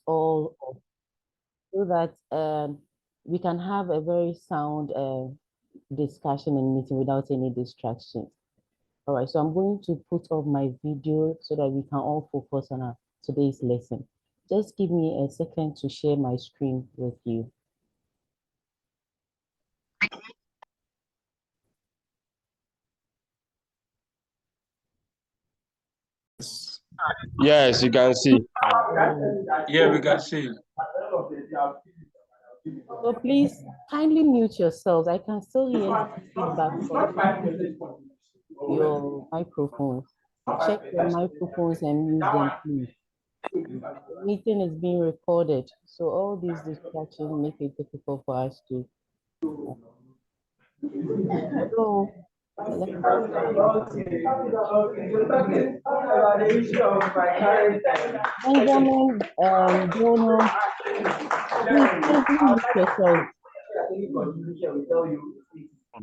all off so that we can have a very sound discussion and meeting without any distractions. All right, so I'm going to put off my video so that we can all focus on our today's lesson. Just give me a second to share my screen with you. Yes, you can see. Yeah, we can see. So please kindly mute yourselves. I can still hear feedback from your microphones. Check your microphones and mute them, please. The meeting is being recorded, so all these distractions make it difficult for us to. So, Benjamin, Bruno, please kindly mute yourself.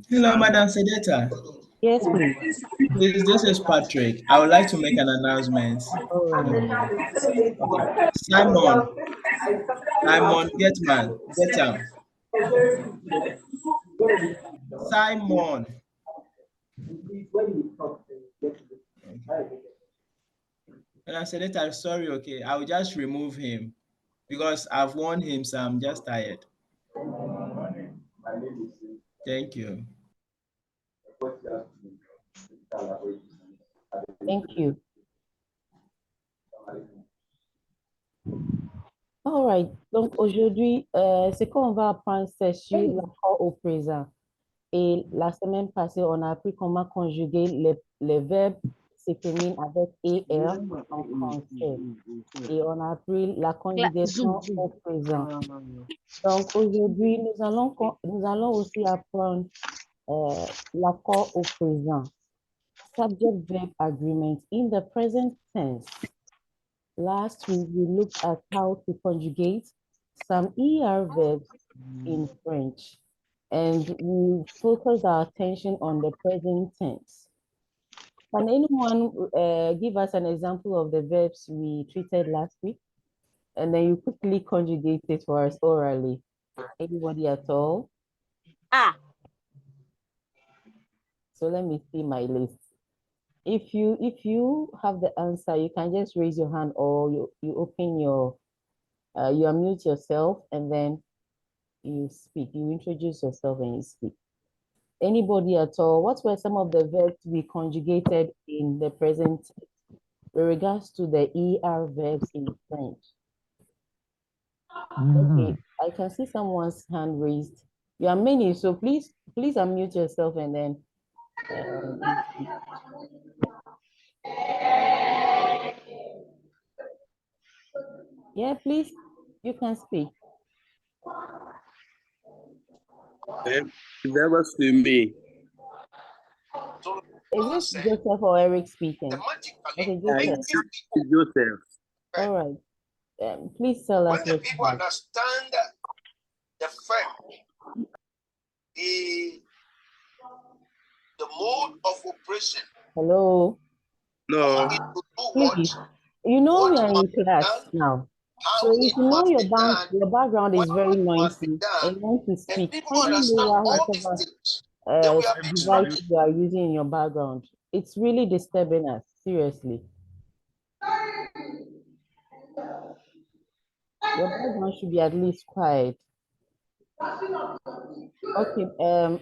Hello, Madam Sedeta. Yes, please. Please, this is Patrick. I would like to make an announcement. All right. Okay. Simon, get him. Simon. Madam Sedeta, I'm sorry, okay. I will just remove him because I've warned him, so I'm just tired. Thank you. Thank you. All right. Donc aujourd'hui, c'est qu'on va apprendre c'est sur l'accord au présent. Et la semaine passée, on a appris comment conjuguer les verbes se terminent avec ER en français. Et on a appris la conjugation au présent. Donc aujourd'hui, nous allons aussi apprendre l'accord au présent. Subject-verb agreement in the present tense. Last week, we looked at how to conjugate some ER verbs in French, and we focused our attention on the present tense. Can anyone give us an example of the verbs we treated last week? And then you quickly conjugate it for us orally. Anybody at all? So let me see my list. If you have the answer, you can just raise your hand or you open your, you unmute yourself and then you speak. You introduce yourself and you speak. Anybody at all? What were some of the verbs we conjugated in the present with regards to the ER verbs in French? Okay, I can see someone's hand raised. You are many, so please unmute yourself and then yeah, please, you can speak. Never to me. Is this Joseph or Eric speaking? Okay, Joseph. All right. Please tell us. When the people understand the firm, the mode of operation. Hello. No. Please, you know we are in class now. So if you know your background is very noisy and you want to speak, kindly lower whatever device you are using in your background. It's really disturbing us, seriously. Your background should be at least quiet. Okay,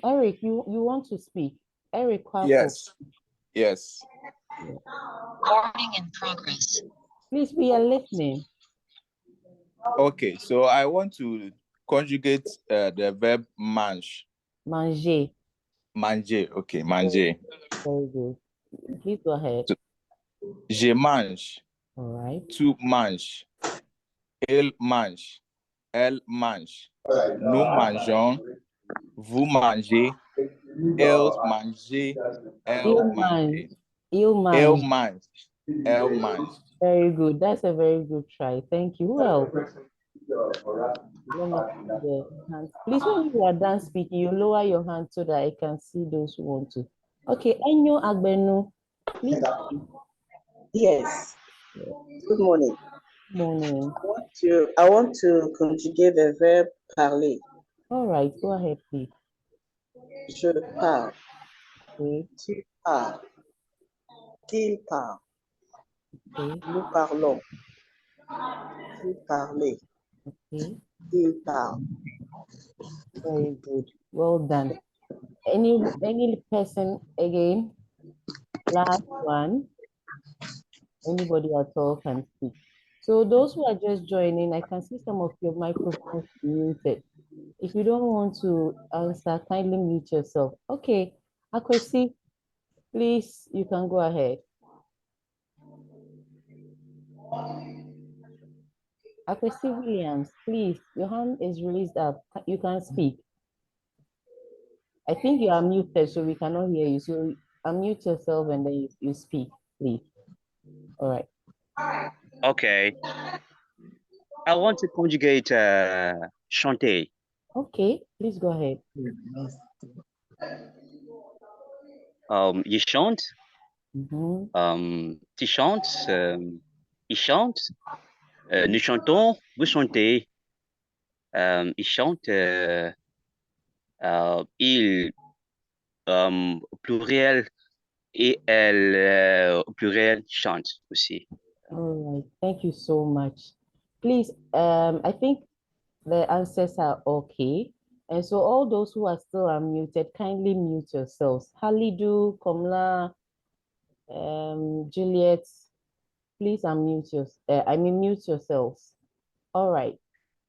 Eric, you want to speak? Eric, yes. Yes. Recording in progress. Please, we are listening. Okay, so I want to conjugate the verb mange. Manger. Manger, okay, manger. Very good. Please go ahead. So, je mange. All right. Tu manges. Il mange. Elle mange. Nous mangeons. Vous mangez. Elle mange. Elle mange. Il mange. Elle mange. Elle mange. Very good. That's a very good try. Thank you. Who else? Let me see the hands. Please, when you are done speaking, you lower your hand so that I can see those who want to. Okay, Enyo Agbenu, please. Yes. Good morning. Morning. I want to conjugate the verb parler. All right, go ahead, please. Je parle, Okay, tu parles, il parle, okay, nous parlons, vous parlez, okay. il parle. Very good. Well done. Any person again? Last one. Anybody at all can speak. So those who are just joining, I can see some of your microphones muted. If you don't want to answer, kindly mute yourself. Okay, Akwesi, please, you can go ahead. Akwesi Williams, please, your hand is raised up. You can speak. I think you are muted, so we cannot hear you. So unmute yourself and then you speak, please. All right. Okay. I want to conjugate chanter. Okay, please go ahead. Il chante. Tu chantes. Il chante. Nous chantons. Vous chantez. Il chante. Il pluriel et elle pluriel chante aussi. All right, thank you so much. Please, I think the answers are okay. And so all those who are still unmuted, kindly mute yourselves. Halidu, Komla, Juliet, please unmute mute yourselves. All right.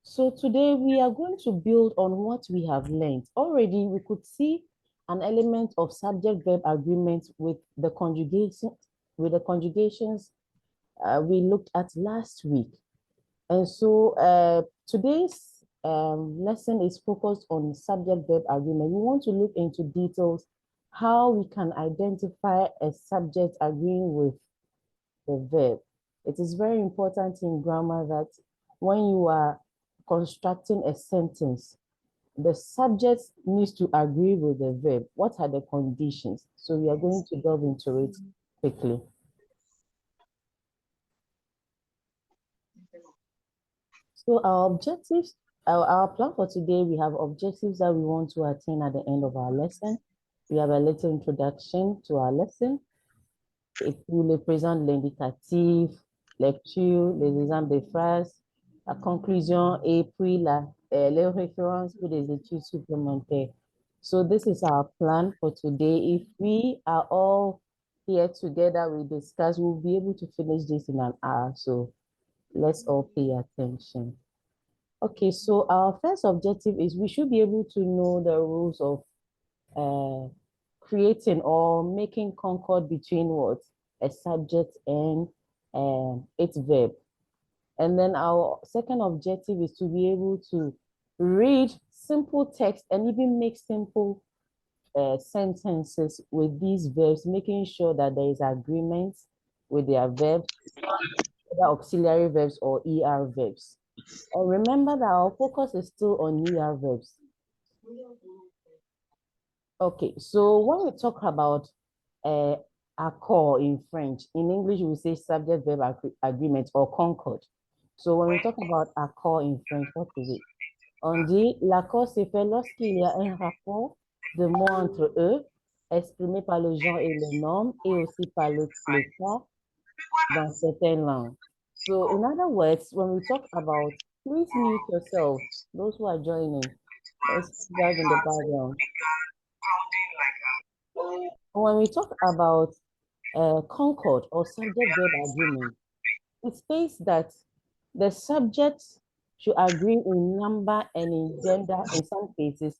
So today we are going to build on what we have learned. Already we could see an element of subject-verb agreement with the conjugations we looked at last week. And so today's lesson is focused on subject-verb agreement. We want to look into details how we can identify a subject agreeing with the verb. It is very important in grammar that when you are constructing a sentence, the subject needs to agree with the verb. What are the conditions? So we are going to delve into it quickly. So our objectives, our plan for today, we have objectives that we want to attain at the end of our lesson. We have a little introduction to our lesson. Et puis le présent de l'indicatif, lecture, les exemples de phrases, la conclusion et puis les références pour des études supplémentaires. So this is our plan for today. If we are all here together, we discuss, we'll be able to finish this in an hour. So let's all pay attention. Okay, so our first objective is we should be able to know the rules of creating or making concord between what? A subject and its verb. And then our second objective is to be able to read simple text and even make simple sentences with these verbs, making sure that there is agreement with their verbs, whether auxiliary verbs or ER verbs. And remember that our focus is still on ER verbs. Okay, so when we talk about accord in French, in English we say subject-verb agreement or concord. So when we talk about accord in French, what is it? On dit l'accord se fait lorsqu'il y a un rapport de mots entre eux, exprimé par le genre et le nombre, et aussi par le cas dans certaines langues. So in other words, when we talk about, please mute yourself, those who are joining, let's guys in the background. When we talk about concord or subject-verb agreement, it states that the subject should agree in number and in gender in some cases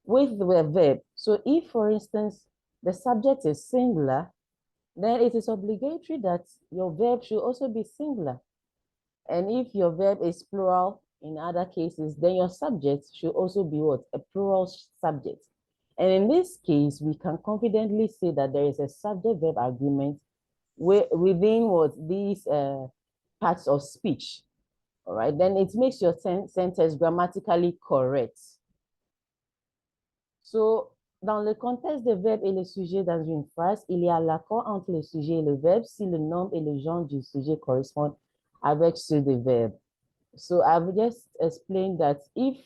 with the verb. So if, for instance, the subject is singular, then it is obligatory that your verb should also be singular. And if your verb is plural in other cases, then your subject should also be what? A plural subject. And in this case, we can confidently say that there is a subject-verb agreement within what these parts of speech. All right, then it makes your sentence grammatically correct. So, dans le contexte des verbes et le sujet dans une phrase, il y a l'accord entre le sujet et le verbe si le nom et le genre du sujet correspondent avec ceux de verbe. So I've just explained that if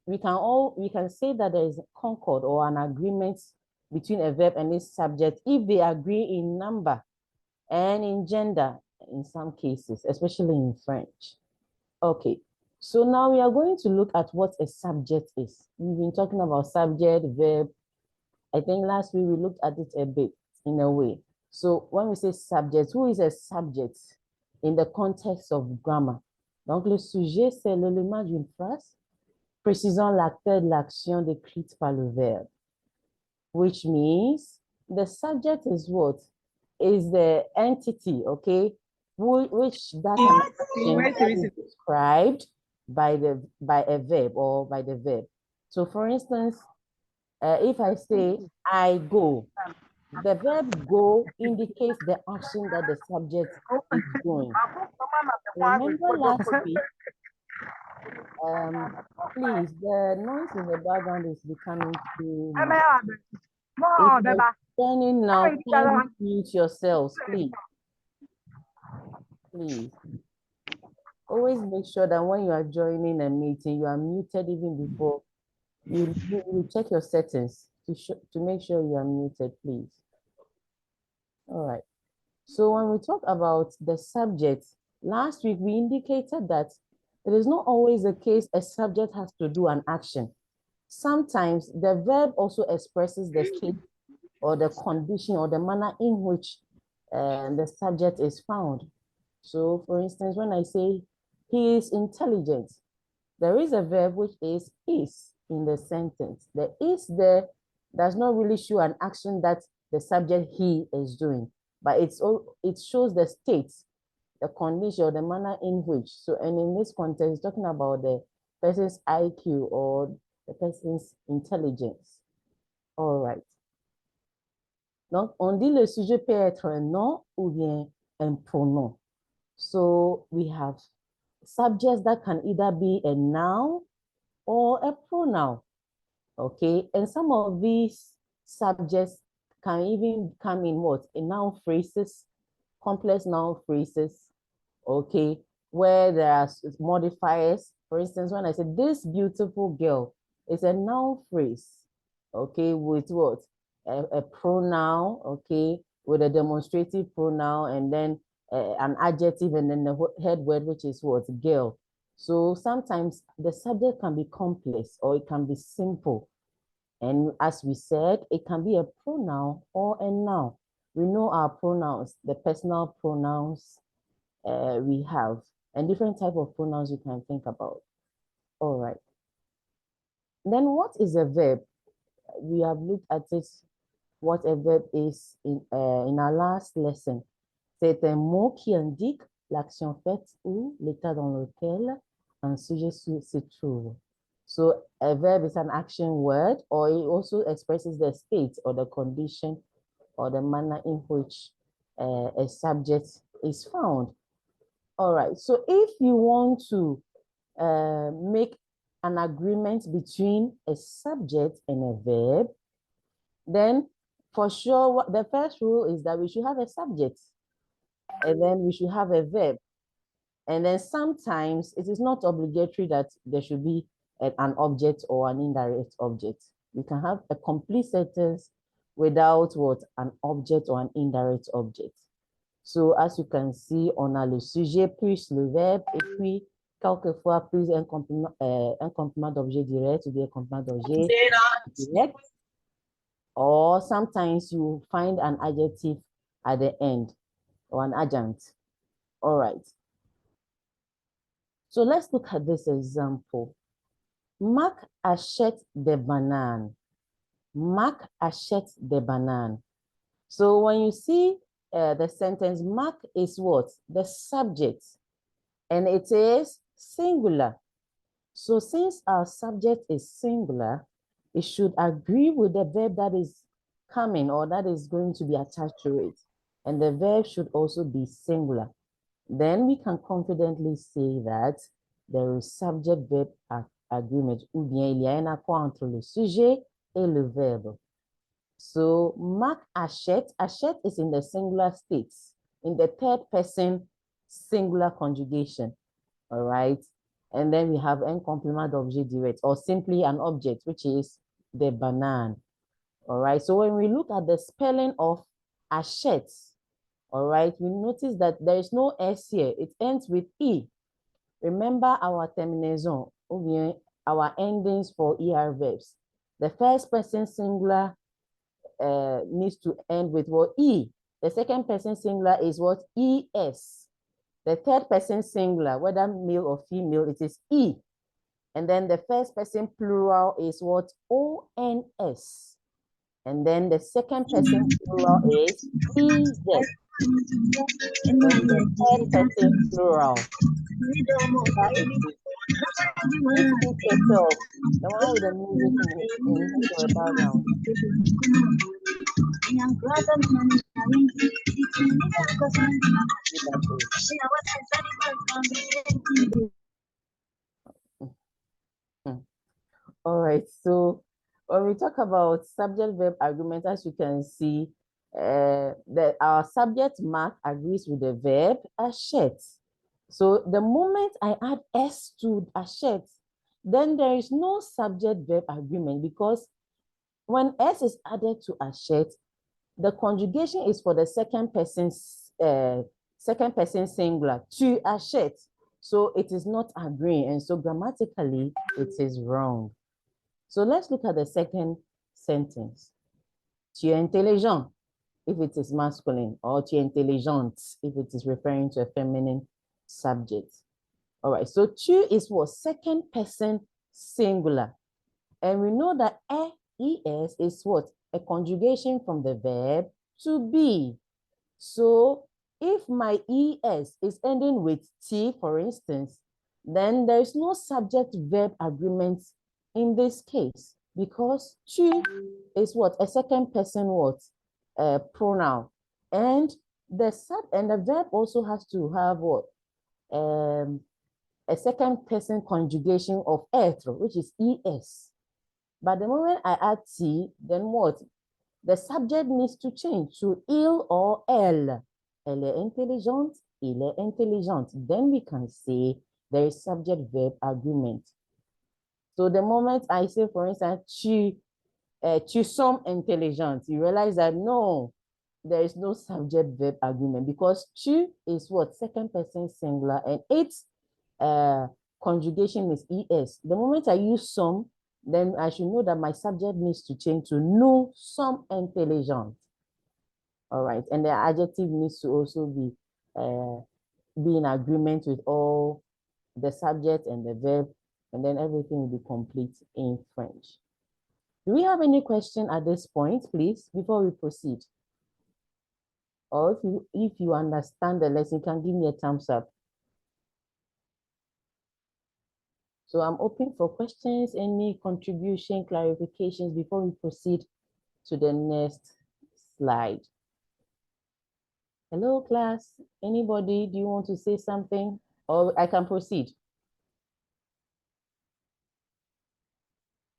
we can say that there is a concord or an agreement between a verb and its subject if they agree in number and in gender in some cases, especially in French. Okay, so now we are going to look at what a subject is. We've been talking about subject, verb. I think last week we looked at it a bit in a way. So when we say subject, who is a subject in the context of grammar? Donc le sujet, c'est l'élément d'une phrase précisant l'acteur de l'action décrite par le verbe. Which means the subject is what? Is the entity, okay? Which that is described by a verb or by the verb. So for instance, if I say I go, the verb go indicates the action that the subject is doing. Remember last week, please, the noise in the background is becoming too much. If you're turning now, kindly mute yourselves, please. Please. Always make sure that when you are joining a meeting, you are muted even before you check your settings to make sure you are muted, please. All right. So when we talk about the subject, last week we indicated that it is not always the case a subject has to do an action. Sometimes the verb also expresses the state or the condition or the manner in which the subject is found. So for instance, when I say he is intelligent, there is a verb which is in the sentence. The is there does not really show an action that the subject he is doing, but it shows the state, the condition or the manner in which. So, and in this context, talking about the person's IQ or the person's intelligence. All right. Donc, on dit le sujet peut être un nom ou bien un pronom. So, we have subjects that can either be a noun or a pronoun. Okay, and some of these subjects can even come in what? In noun phrases, complex noun phrases, okay, where there are modifiers. For instance, when I say this beautiful girl, it's a noun phrase, okay, with what? A pronoun, okay, with a demonstrative pronoun, and then an adjective, and then the head word, which is what? Girl. So sometimes the subject can be complex or it can be simple. And as we said, it can be a pronoun or a noun. We know our pronouns, the personal pronouns we have, and different type of pronouns you can think about. All right. Then what is a verb? We have looked at it, what a verb is in our last lesson. C'est un mot qui indique l'action faite ou l'état dans lequel un sujet se trouve. So a verb is an action word, or it also expresses the state or the condition or the manner in which a subject is found. All right, so if you want to make an agreement between a subject and a verb, then for sure, the first rule is that we should have a subject, and then we should have a verb. And then sometimes it is not obligatory that there should be an object or an indirect object. You can have a complete sentence without what? An object or an indirect object. So as you can see, on a le sujet plus le verbe, et puis quelquefois plus un complément d'objet direct ou bien un complément d'objet direct. Or sometimes you find an adjective at the end or an adjunct. All right. So let's look at this example. Marc achète des bananes. Marc achète des bananes. So when you see the sentence, Marc is what? The subject. And it is singular. So since our subject is singular, it should agree with the verb that is coming or that is going to be attached to it. And the verb should also be singular. Then we can confidently say that there is subject-verb agreement, ou bien il y a un accord entre le sujet et le verbe. So Marc achète. Achète is in the singular state. In the third person singular conjugation, all right? And then we have un complément d'objet direct, or simply an object, which is the banana, all right? So when we look at the spelling of achète, all right, we notice that there is no S here. It ends with E. Remember our terminaison, ou bien our endings for ER verbs. The first person singular needs to end with what? E. The second person singular is what? ES. The third person singular, whether male or female, it is E. And then the first person plural is what? ONS. And then the second person plural is EZ. And then the third person plural. Please mute yourself. The one with the music in the background. All right, so when we talk about subject-verb agreement, as you can see, our subject mark agrees with the verb achète. So the moment I add S to achète, then there is no subject-verb agreement, because when S is added to achète, the conjugation is for the second person singular, tu achètes. So it is not agreeing, and so grammatically it is wrong. So let's look at the second sentence. Tu es intelligent, if it is masculine, or tu es intelligente, if it is referring to a feminine subject. All right, so tu is what? Second person singular. And we know that es is what? A conjugation from the verb to be. So if my es is ending with t, for instance, then there is no subject-verb agreement in this case, because tu is what? A second person what? Pronoun. And the verb also has to have what? A second person conjugation of être, which is es. But the moment I add t, then what? The subject needs to change to il or elle. Elle est intelligente, il est intelligente. Then we can say there is subject-verb agreement. So the moment I say, for instance, tu sommes intelligente, you realize that no, there is no subject-verb agreement, because tu is what? Second person singular, and its conjugation is es. The moment I use some, then I should know that my subject needs to change to nous sommes intelligents. All right, and the adjective needs to also be in agreement with all the subject and the verb, and then everything will be complete in French. Do we have any question at this point, please, before we proceed? Or if you understand the lesson, you can give me a thumbs up. So I'm open for questions, any contribution, clarifications before we proceed to the next slide. Hello, class. Anybody, do you want to say something? Or I can proceed?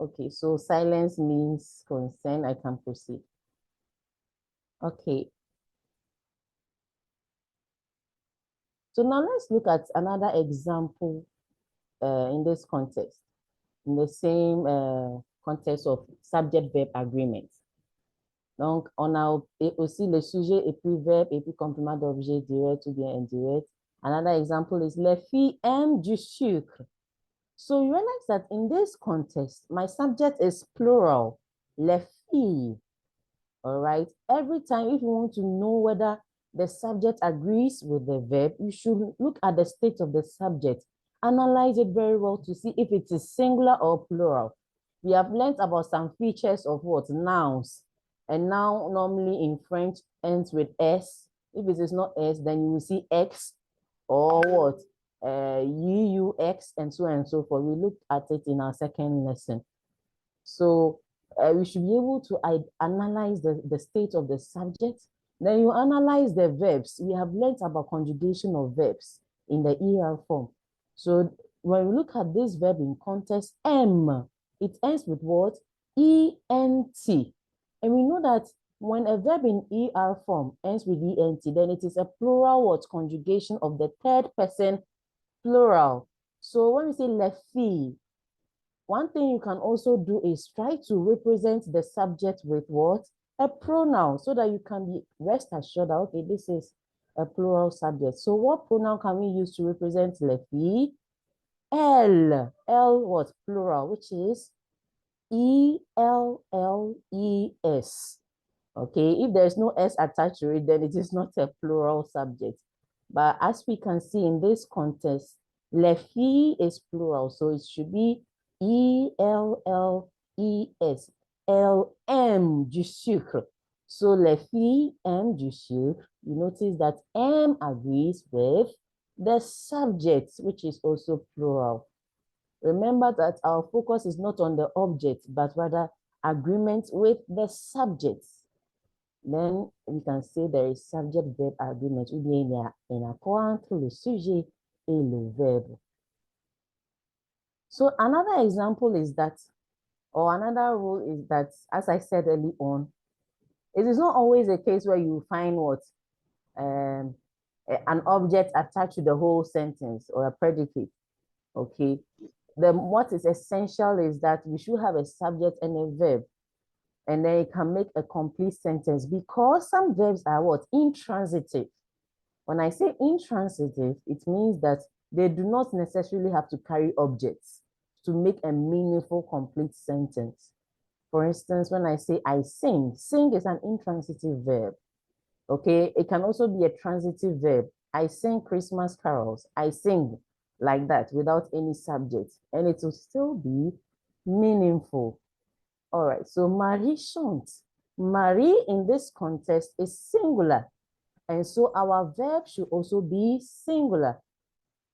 Okay, so silence means consent. I can proceed. Okay. So now let's look at another example in this context, in the same context of subject-verb agreement. Donc, on a aussi le sujet et puis verbe et puis complément d'objet direct ou bien indirect. Another example is les filles aiment du sucre. So you realize that in this context, my subject is plural, les filles. All right. Every time, if you want to know whether the subject agrees with the verb, you should look at the state of the subject. Analyze it very well to see if it is singular or plural. We have learned about some features of what? Nouns. And noun normally in French ends with S. If it is not S, then you will see X or what? UUX and so on and so forth. We looked at it in our second lesson. So we should be able to analyze the state of the subject. Then you analyze the verbs. We have learned about conjugation of verbs in the ER form. So when we look at this verb in context, M, it ends with what? ENT. And we know that When a verb in ER form ends with ENT, then it is a plural what conjugation of the third person plural. So when we say les filles, one thing you can also do is try to represent the subject with what? A pronoun, so that you can be rest assured that, okay, this is a plural subject. So what pronoun can we use to represent les filles? L what? Plural, which is ELLES. Okay, if there's no S attached to it, then it is not a plural subject. But as we can see in this context, les filles is plural, so it should be ELLES, LM du sucre. So les filles aiment du sucre. You notice that M agrees with the subject, which is also plural. Remember that our focus is not on the object, but rather agreement with the subject. Then we can say there is subject-verb agreement ou bien il y a un accord entre le sujet et le verbe. So another example is that, or another rule is that, as I said early on, it is not always a case where you find what an object attached to the whole sentence or a predicate. Okay, what is essential is that we should have a subject and a verb, and then it can make a complete sentence, because some verbs are what? Intransitive. When I say intransitive, it means that they do not necessarily have to carry objects to make a meaningful, complete sentence. For instance, when I say I sing, sing is an intransitive verb. Okay, it can also be a transitive verb. I sing Christmas carols. I sing like that without any subject, and it will still be meaningful. All right, so Marie chante. Marie in this context is singular, and so our verb should also be singular.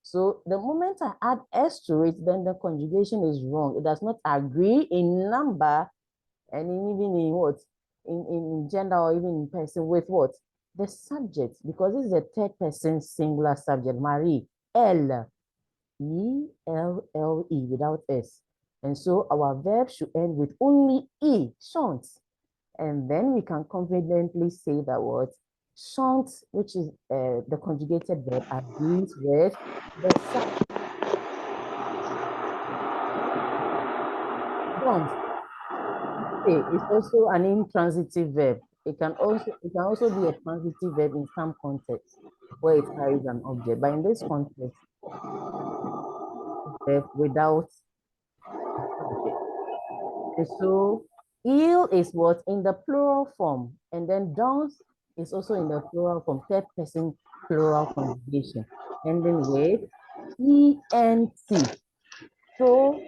So the moment I add S to it, then the conjugation is wrong. It does not agree in number and even in what? In gender or even in person with what? The subject, because this is a third person singular subject. Marie, L, E-L-L-E without S. And so our verb should end with only E, chante. And then we can confidently say that word chante, which is the conjugated verb, agrees with the subject. Chante is also an intransitive verb. It can also be a transitive verb in some contexts where it carries an object. But in this context, verb without subject. And so il is what? In the plural form. And then dans is also in the plural form, third person plural conjugation, ending with ENT. So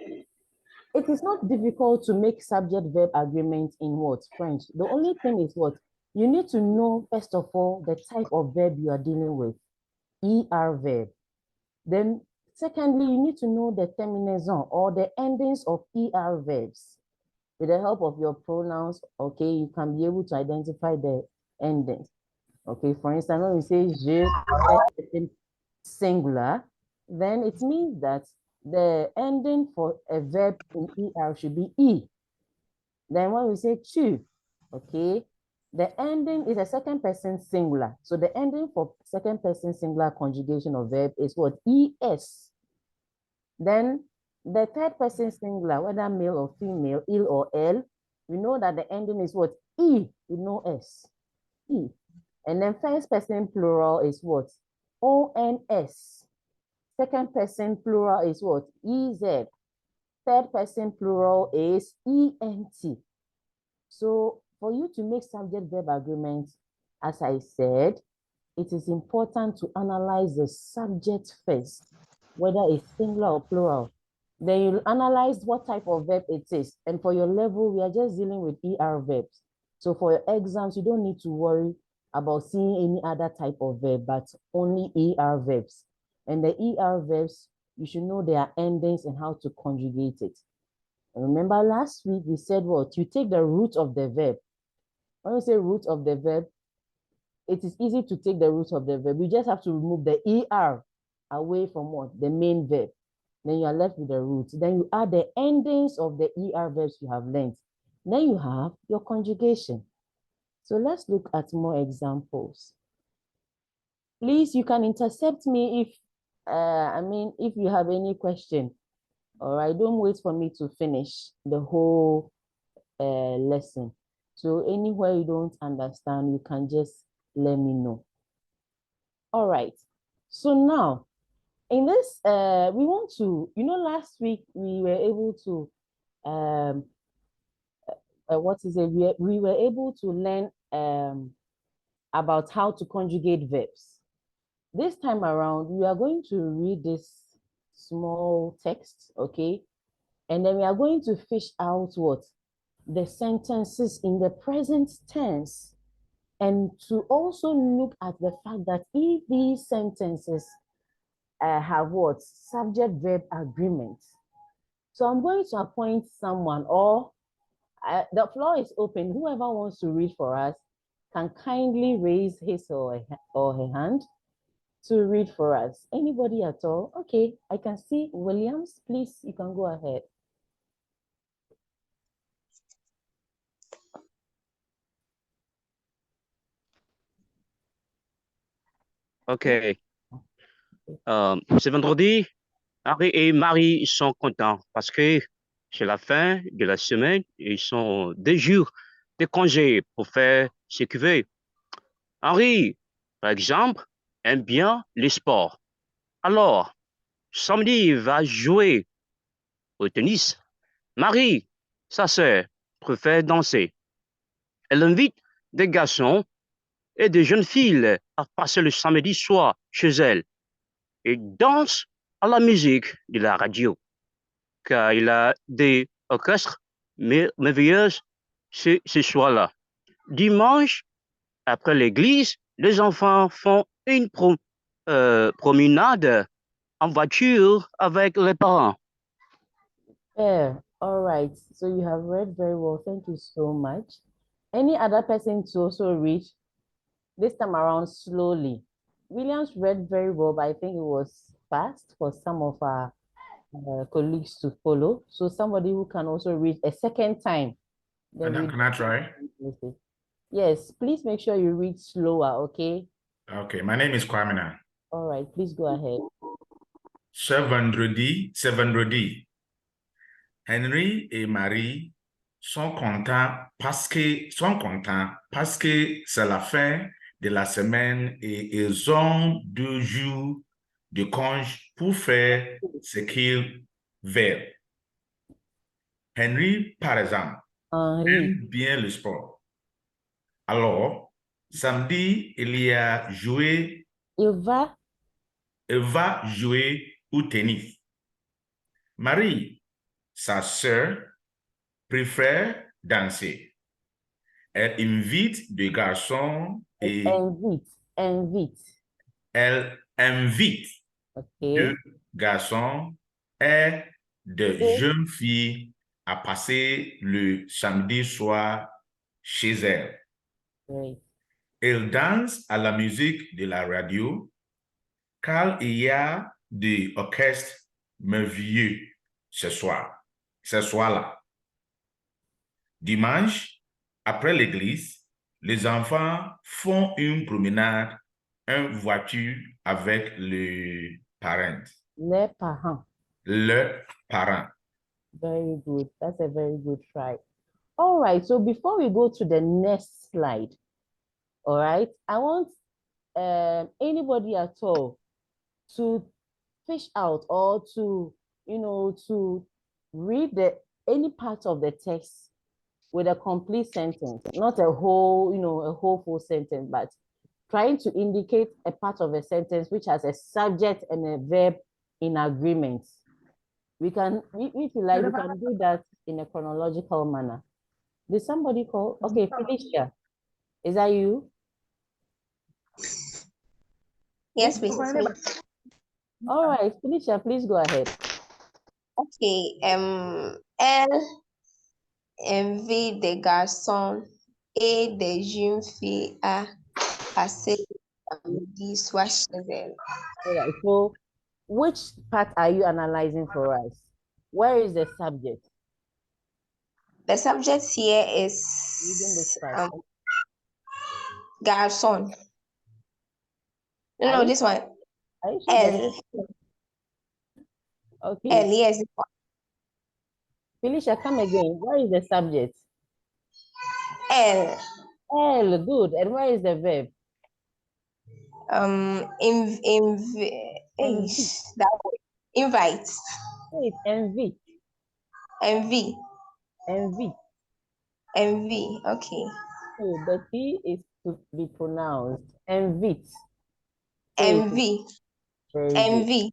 it is not difficult to make subject-verb agreement in what? French. The only thing is what? You need to know, first of all, the type of verb you are dealing with, ER verb. Then, secondly, you need to know the terminaison or the endings of ER verbs. With the help of your pronouns, okay, you can be able to identify the endings. Okay, for instance, when we say je singular, then it means that the ending for a verb in ER should be E. Then when we say tu, okay, the ending is a second person singular. So the ending for second person singular conjugation of verb is what? ES. Then the third person singular, whether male or female, il or L, we know that the ending is what? E with no S. E. And then first person plural is what? ONS. Second person plural is what? EZ. Third person plural is ENT. So for you to make subject-verb agreements, as I said, it is important to analyze the subject first, whether it's singular or plural. Then you analyze what type of verb it is. And for your level, we are just dealing with ER verbs. So for your exams, you don't need to worry about seeing any other type of verb, but only ER verbs. And the ER verbs, you should know their endings and how to conjugate it. And remember last week we said what? You take the root of the verb. When you say root of the verb, it is easy to take the root of the verb. You just have to remove the ER away from what? The main verb. Then you are left with the root. Then you add the endings of the ER verbs you have learned. Then you have your conjugation. So let's look at more examples. Please, you can intercept me if, if you have any question. All right, don't wait for me to finish the whole lesson. So anywhere you don't understand, you can just let me know. All right, so now in this, we want to, last week we were able to, we were able to learn about how to conjugate verbs. This time around, we are going to read this small text, okay? And then we are going to fish out what? The sentences in the present tense. And to also look at the fact that if these sentences have what? Subject-verb agreement. So I'm going to appoint someone, or the floor is open. Whoever wants to read for us can kindly raise his or her hand to read for us. Anybody at all? Okay, I can see Williams. Please, you can go ahead. OK. Ce vendredi, Harry et Marie sont contents parce que c'est la fin de la semaine et ils sont 2 jours de congé pour faire ce qu'ils veulent. Henri, par exemple, aime bien les sports. Alors, samedi, il va jouer au tennis. Marie, sa sœur, préfère danser. Elle invite des garçons et des jeunes filles à passer le samedi soir chez elle et danse à la musique de la radio, car il a des orchestres merveilleux ce soir-là. Dimanche, après l'église, les enfants font une promenade en voiture avec les parents. Yeah, all right. So you have read very well. Thank you so much. Any other person to also read? This time around slowly. Williams read very well, but I think it was fast for some of our colleagues to follow. So somebody who can also read a second time. Can I try? Yes, please make sure you read slower, okay? Okay, my name is Kwamina. All right, please go ahead. C'est vendredi. Henry et Marie sont contents parce que c'est la fin de la semaine et ils ont 2 jours de congé pour faire ce qu'ils veulent. Henry, par exemple, aime bien le sport. Alors, samedi, il va jouer au tennis. Marie, sa sœur, préfère danser. Elle invite des garçons et elle invite deux garçons et de jeunes filles à passer le samedi soir chez elle. Elle danse à la musique de la radio car il y a des orchestres merveilleux ce soir-là. Dimanche, après l'église, les enfants font une promenade en voiture avec les parents. Les parents. Leurs parents. Very good. That's a very good try. All right. So before we go to the next slide, all right, I want anybody at all to fish out or to, to read any part of the text with a complete sentence, not a whole, a whole full sentence, but trying to indicate a part of a sentence which has a subject and a verb in agreement. We can, if you like, we can do that in a chronological manner. Did somebody call? Okay, Felicia, is that you? Yes, please. All right, Felicia, please go ahead. Okay, elle invite des garçons et des jeunes filles à passer le samedi soir chez elle. All right, so which part are you analyzing for us? Where is the subject? The subject here is Garçon. No, Are no, you, this one. are you sure that Elle. okay? Elle, yes. This one. Felicia, come again. Where is the subject? Elle. L, good. And where is the verb? Envy. That word. Invite. Wait, envy. Envy. Envy. Envy. Okay. So the T is to be pronounced. Envy. Say it. Envy. Very good. Envy.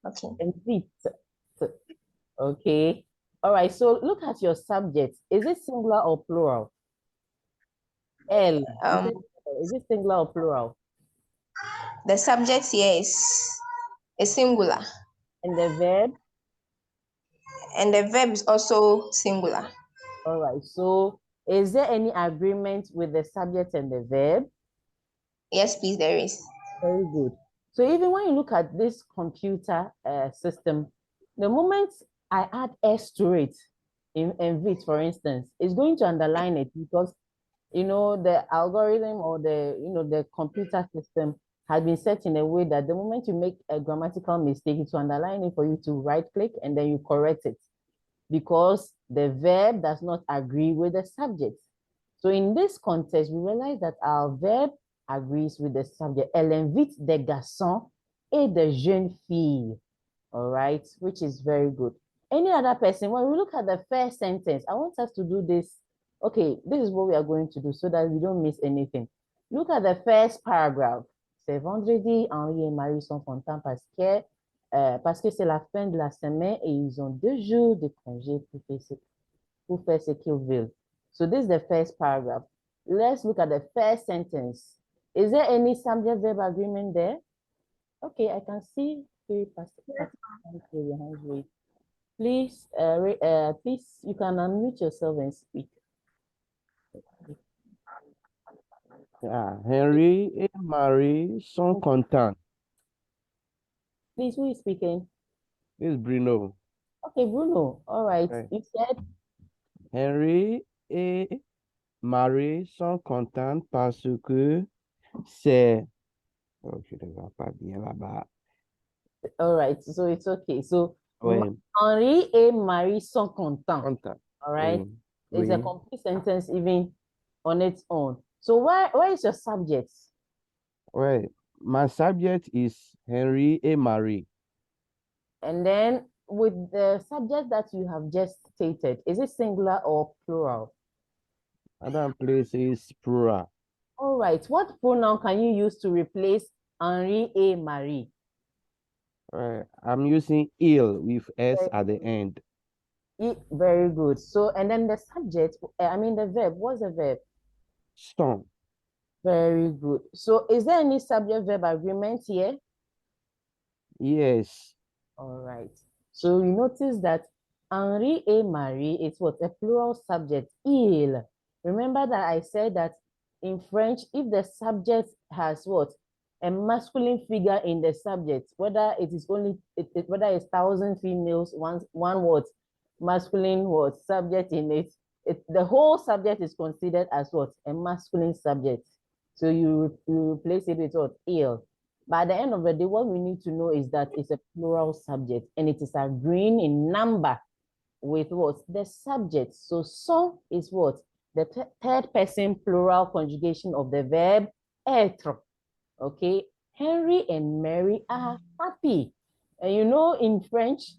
Okay. Envy. Okay. All right. So look at your subject. Is it singular or plural? L. Is it singular or plural? The subject here is a singular. And the verb? And the verb is also singular. All right. So is there any agreement with the subject and the verb? Yes, please, there is. Very good. So even when you look at this computer system, the moment I add S to it, in VIT, for instance, it's going to underline it because, you know, the algorithm or the computer system has been set in a way that the moment you make a grammatical mistake, it's to underline it for you to right click and then you correct it because the verb does not agree with the subject. So in this context, we realize that our verb agrees with the subject. Elle invite des garçons et des jeunes filles. All right, which is very good. Any other person, when we look at the first sentence, I want us to do this. Okay, this is what we are going to do so that we don't miss anything. Look at the first paragraph. C'est vendredi, Henri et Marie sont contents parce que c'est la fin de la semaine et ils ont 2 jours de congé pour faire ce qu'ils veulent. So this is the first paragraph. Let's look at the first sentence. Is there any subject verb agreement there? Okay, I can see three participants with your hands raised. Please, please, you can unmute yourself and speak. Henry et Marie sont contents. Please, who is speaking? This is Bruno. Okay, Bruno. All right. Okay. You said Henry et Marie sont contents parce que c'est... Oh, je ne vois pas bien là-bas. all right. So it's okay. So Oui. Henri et Marie sont contents. Content. All right. Oui. It's a Oui. complete sentence even on its own. So where is your subject? Ouais. My subject is Henry et Marie. And then with the subject that you have just stated, is it singular or plural? Other place is plural. All right. What pronoun can you use to replace Henri et Marie? I'm using il with S at the end. Very good. So, and then the subject, the verb, what's the verb? Sont. Very good. So is there any subject verb agreement here? Yes. All right. So you notice that Henri et Marie is what? A plural subject, il. Remember that I said that in French, if the subject has what? A masculine figure in the subject, whether it is only, whether it's 1,000 females, one word, masculine word, subject in it, the whole subject is considered as what? A masculine subject. So you replace it with what? Il. By the end of the day, what we need to know is that it's a plural subject and it is agreeing in number with what? The subject. So sont is what? The third person plural conjugation of the verb être. Okay. Henry and Mary are happy. And you know, in French,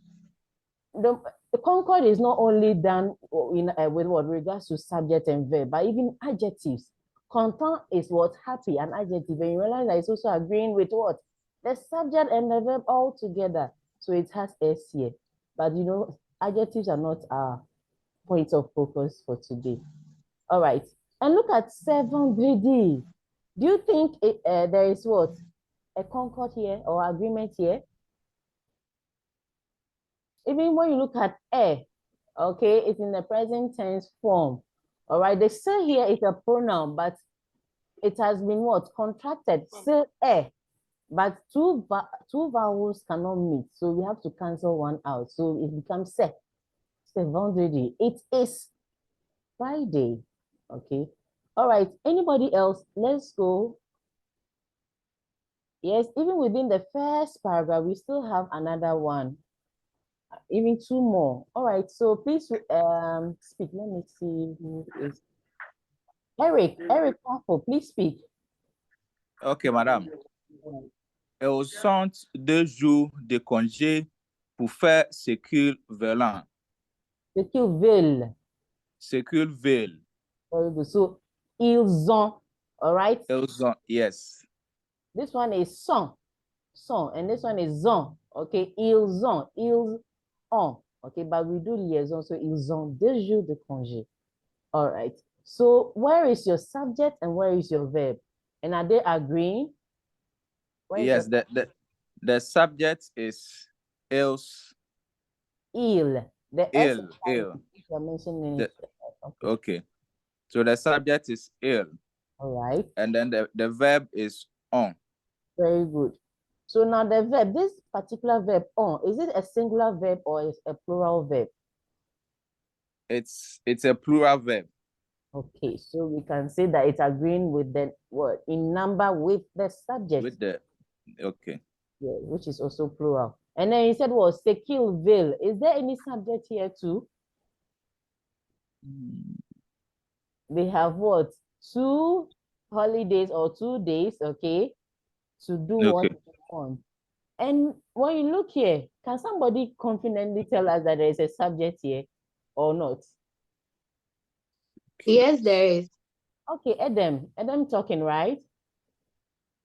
the concord is not only done with what regards to subject and verb, but even adjectives. Content is what? Happy, an adjective. And you realize that it's also agreeing with what? The subject and the verb all together. So it has S here. But you know, adjectives are not our point of focus for today. All right. And look at 7 Do you think there is what? A concord here or agreement here? Even when you look at a, okay, it's in the present tense form. All right, the se here is a pronoun, but it has been what? Contracted, se, a. But two vowels cannot meet, so we have to cancel one out. So it becomes se. C'est vendredi. It is Friday, okay? All right, anybody else? Let's go. Yes, even within the first paragraph, we still have another one. Even two more. All right, so please speak. Let me see who is Eric. Eric Pafo, please speak. Ok, madame. Ils sont 2 jours de congé pour faire ce qu'ils veulent. Ce qu'ils veulent. Ce qu'ils veulent. Very good. So, ils ont. All right. Ils ont, yes. This one is sont. Sont. And this one is ont. Okay. Ils ont. Ils ont. Okay. But we do liaison. So, ils ont 2 jours de congé. All right. So, where is your subject and where is your verb? And are they agreeing? Yes, the subject is ils. Il. The S Il. you're mentioning it. Okay. So the subject is il. All right. And then the verb is on. Very good. So now the verb, this particular verb on, is it a singular verb or is a plural verb? It's a plural verb. Okay, so we can say that it's agreeing with the word in number with the subject. With the, okay. Yeah, which is also plural. And then he said, well, Sekilville. Is there any subject here too? They have what? 2 holidays or 2 days, okay, to do what they want. And when you look here, can somebody confidently tell us that there is a subject here or not? Yes, there is. Okay, Adam. Adam talking, right?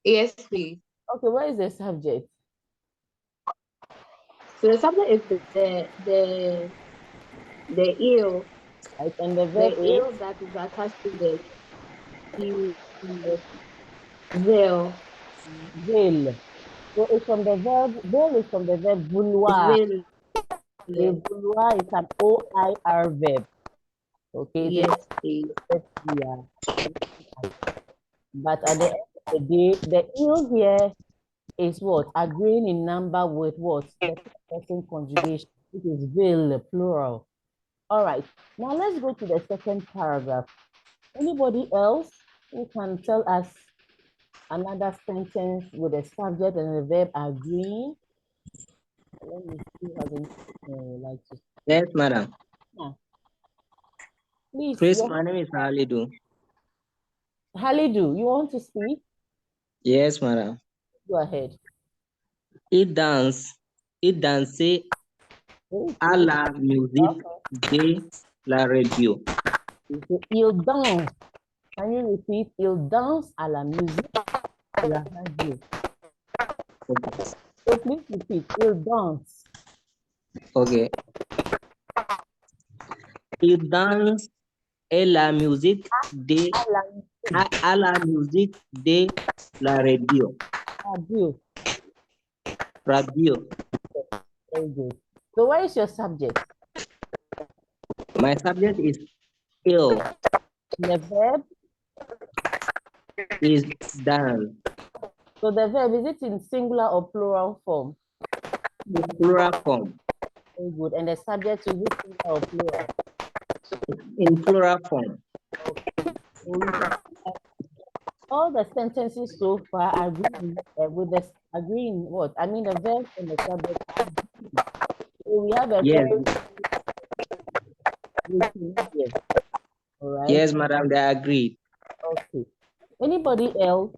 Yes, please. Okay, where is the subject? So the subject is the ill. Right, and the verb The is? ill that is attached to the veil. Veil. So it's from the verb, veil is from the verb vouloir. Vouloir is an OIR verb. Okay. Yes, please. But at the end of the day, the ill here is what? Agreeing in number with what? The person conjugation, which is veil, plural. All right. Now let's go to the second paragraph. Anybody else who can tell us another sentence with a subject and a verb agreeing? Let me see who hasn't like to. Yes, madam. Yeah. Please. Chris, my name is Halidu. Halidu, you want to speak? Yes, madam. Go ahead. Il danse à la musique de la radio. Il danse. Can you repeat? Il danse à la musique de la radio. Okay. So please repeat. Il danse. Okay. Il danse à la musique de à la musique de la radio. Radio. Radio. Very good. So where is your subject? My subject is ill. The verb is dance. So the verb, is it in singular or plural form? The plural form. Very good. And the subject, is it singular or plural? In plural form. Okay. All the sentences so far agree with the agreeing what? I mean the verb and the subject. So we have a very yes. All right. Yes, madam, they agreed. Okay. Anybody else?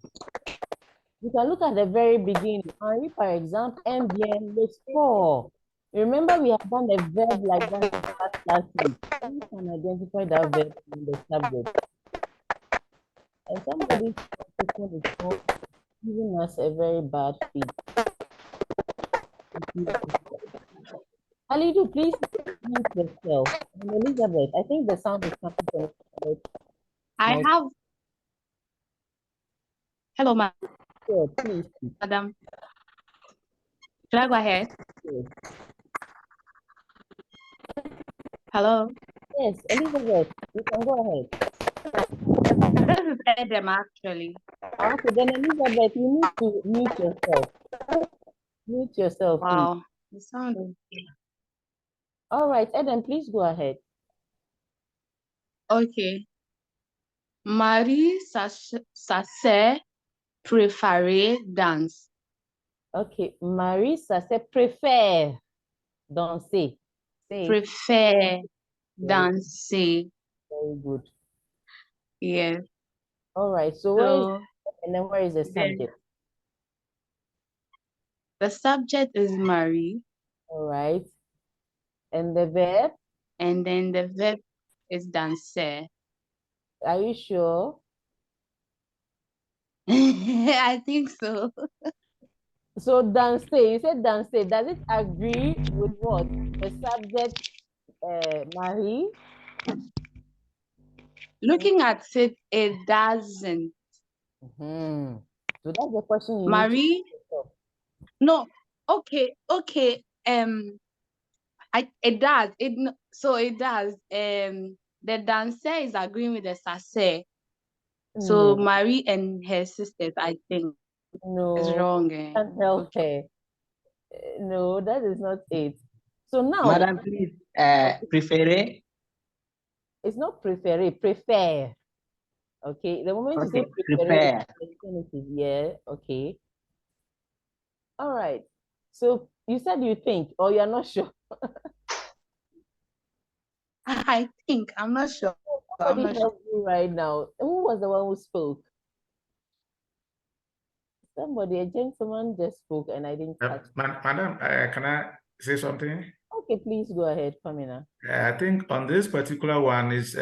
You can look at the very beginning. Henri, for example, MVN with 4. Remember, we have done a verb like that last week. You can identify that verb in the subject. And somebody is giving us a very bad feedback. Alidu, please mute yourself. And Elizabeth, I think the sound is coming from Elizabeth. I have. Hello, ma'am. Sure, please. Madam. Should I go ahead? Yes. Hello. Yes, Elizabeth, you can go ahead. This is Edem, actually. Okay, then Elizabeth, you need to mute yourself. Mute yourself, wow. please. The sound is... All right, Eden, please go ahead. Okay. Marie, sa sœur préférée danse. Okay, Marie, ça se préfère danser. Say it. Préfère Very, danser. very good. Yes. All right, so where is, So and then where is the then subject? the subject is Marie, All right, and the verb, and then the verb is danser. are you sure? I think so. So danser, you said danser, does it agree with what? The subject, Marie? Looking at it, it doesn't. So that's the question you need to Marie, ask yourself. no, okay. It does. So it does. The dancer is agreeing with the sassé. So No, Marie and her sisters, I think, is no, wrong. can't help her. No, that is not it. So now, Madam, please, préféré. it's not prefer, prefer. Okay, the moment you say Okay, prefer, it's prepare. infinitive. Yeah, okay. All right. So you said you think, or you're not sure. I think. I'm not sure. Somebody help me right now. Who was the one who spoke? Somebody, a gentleman just spoke and I didn't catch. Madam, can I say something? Okay, please go ahead, Pamela. I think on this particular one is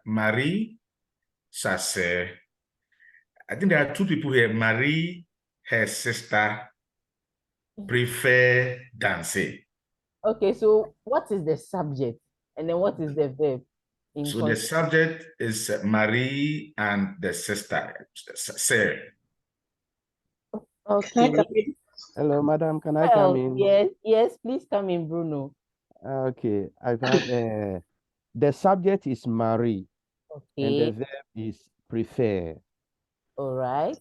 Marie Sasse. I think there are two people here. Marie, her sister, prefer dancing. Okay, so what is the subject? And then what is the verb? So the subject is Marie and the sister, Sarah. Okay. Hello, madam. Can I come in? Yes, please come in, Bruno. Okay, I can. The subject is Marie, and the Okay. verb is prefer. All right.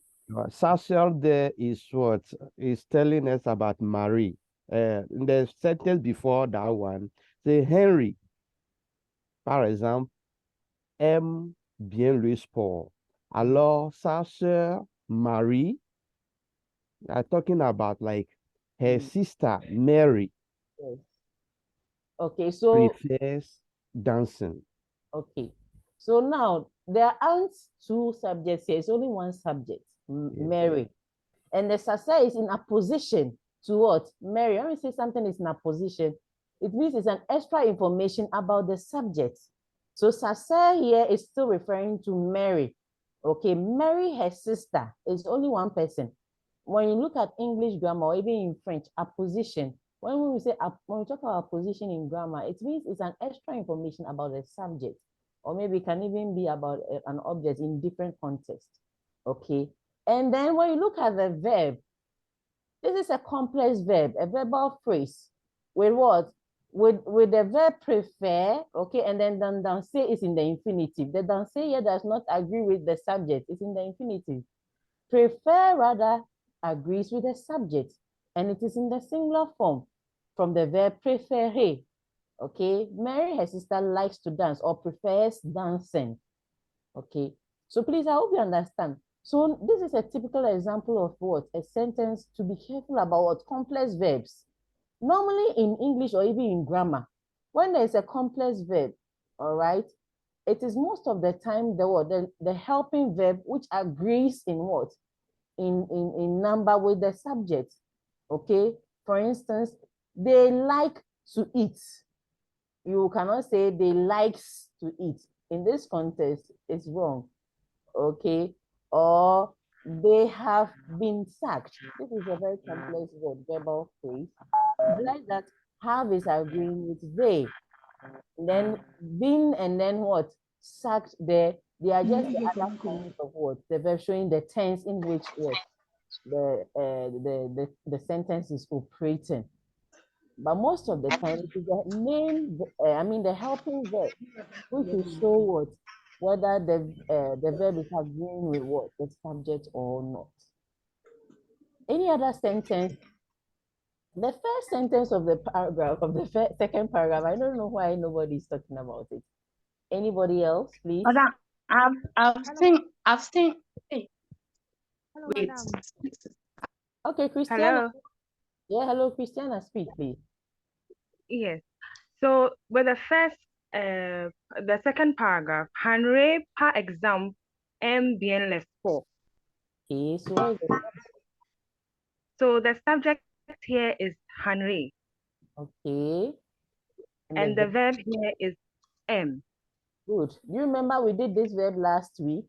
Social there is what is telling us about Marie. In the sentence before that one, say Henry, par exemple, aime bien le sport. Alors, sa sœur Marie, talking about like her sister Mary. Yes. Okay, so prefers dancing. okay. So now there aren't two subjects here. It's only one subject, Mary. And the sasa is in a position to what? Mary. When we say something is in a position, it means it's an extra information about the subject. So sasa here is still referring to Mary. Okay, Mary, her sister, is only one person. When you look at English grammar or even in French, apposition, when we talk about position in grammar, it means it's an extra information about the subject, or maybe it can even be about an object in different contexts. Okay, and then when you look at the verb, this is a complex verb, a verbal phrase with what? With the verb prefer, okay, and then danser is in the infinitive. The danser here does not agree with the subject, it's in the infinitive. Prefer rather agrees with the subject, and it is in the singular form from the verb préférer. Okay, Mary, her sister, likes to dance or prefers dancing. Okay, so please, I hope you understand. So this is a typical example of what? A sentence to be careful about what? Complex verbs. Normally in English or even in grammar, when there's a complex verb, all right, it is most of the time the helping verb which agrees in what? In number with the subject. Okay, for instance, they like to eat. You cannot say they likes to eat. In this context, it's wrong. Okay, or they have been sacked. This is a very complex word, verbal phrase. Like that, have is agreeing with they. And then been and then what? Sacked there. They are just the other forms of what? The verb showing the tense in which what the sentence is operating. But most of the time, it is the main, the helping verb, which will show what, whether the verb is agreeing with what, the subject or not. Any other sentence? The first sentence of the paragraph, of the second paragraph, I don't know why nobody is talking about it. Anybody else, please? I've seen. Hey, Hello, wait. madam. Okay, Christiana. Hello. Yeah, hello, Christiana. Speak, please. Yes. So with the second paragraph, Henry, par exemple, aime bien les sports. Okay, so what is the So the subject here is Henry, okay? and the verb here is aime. Good. You remember we did this verb last week?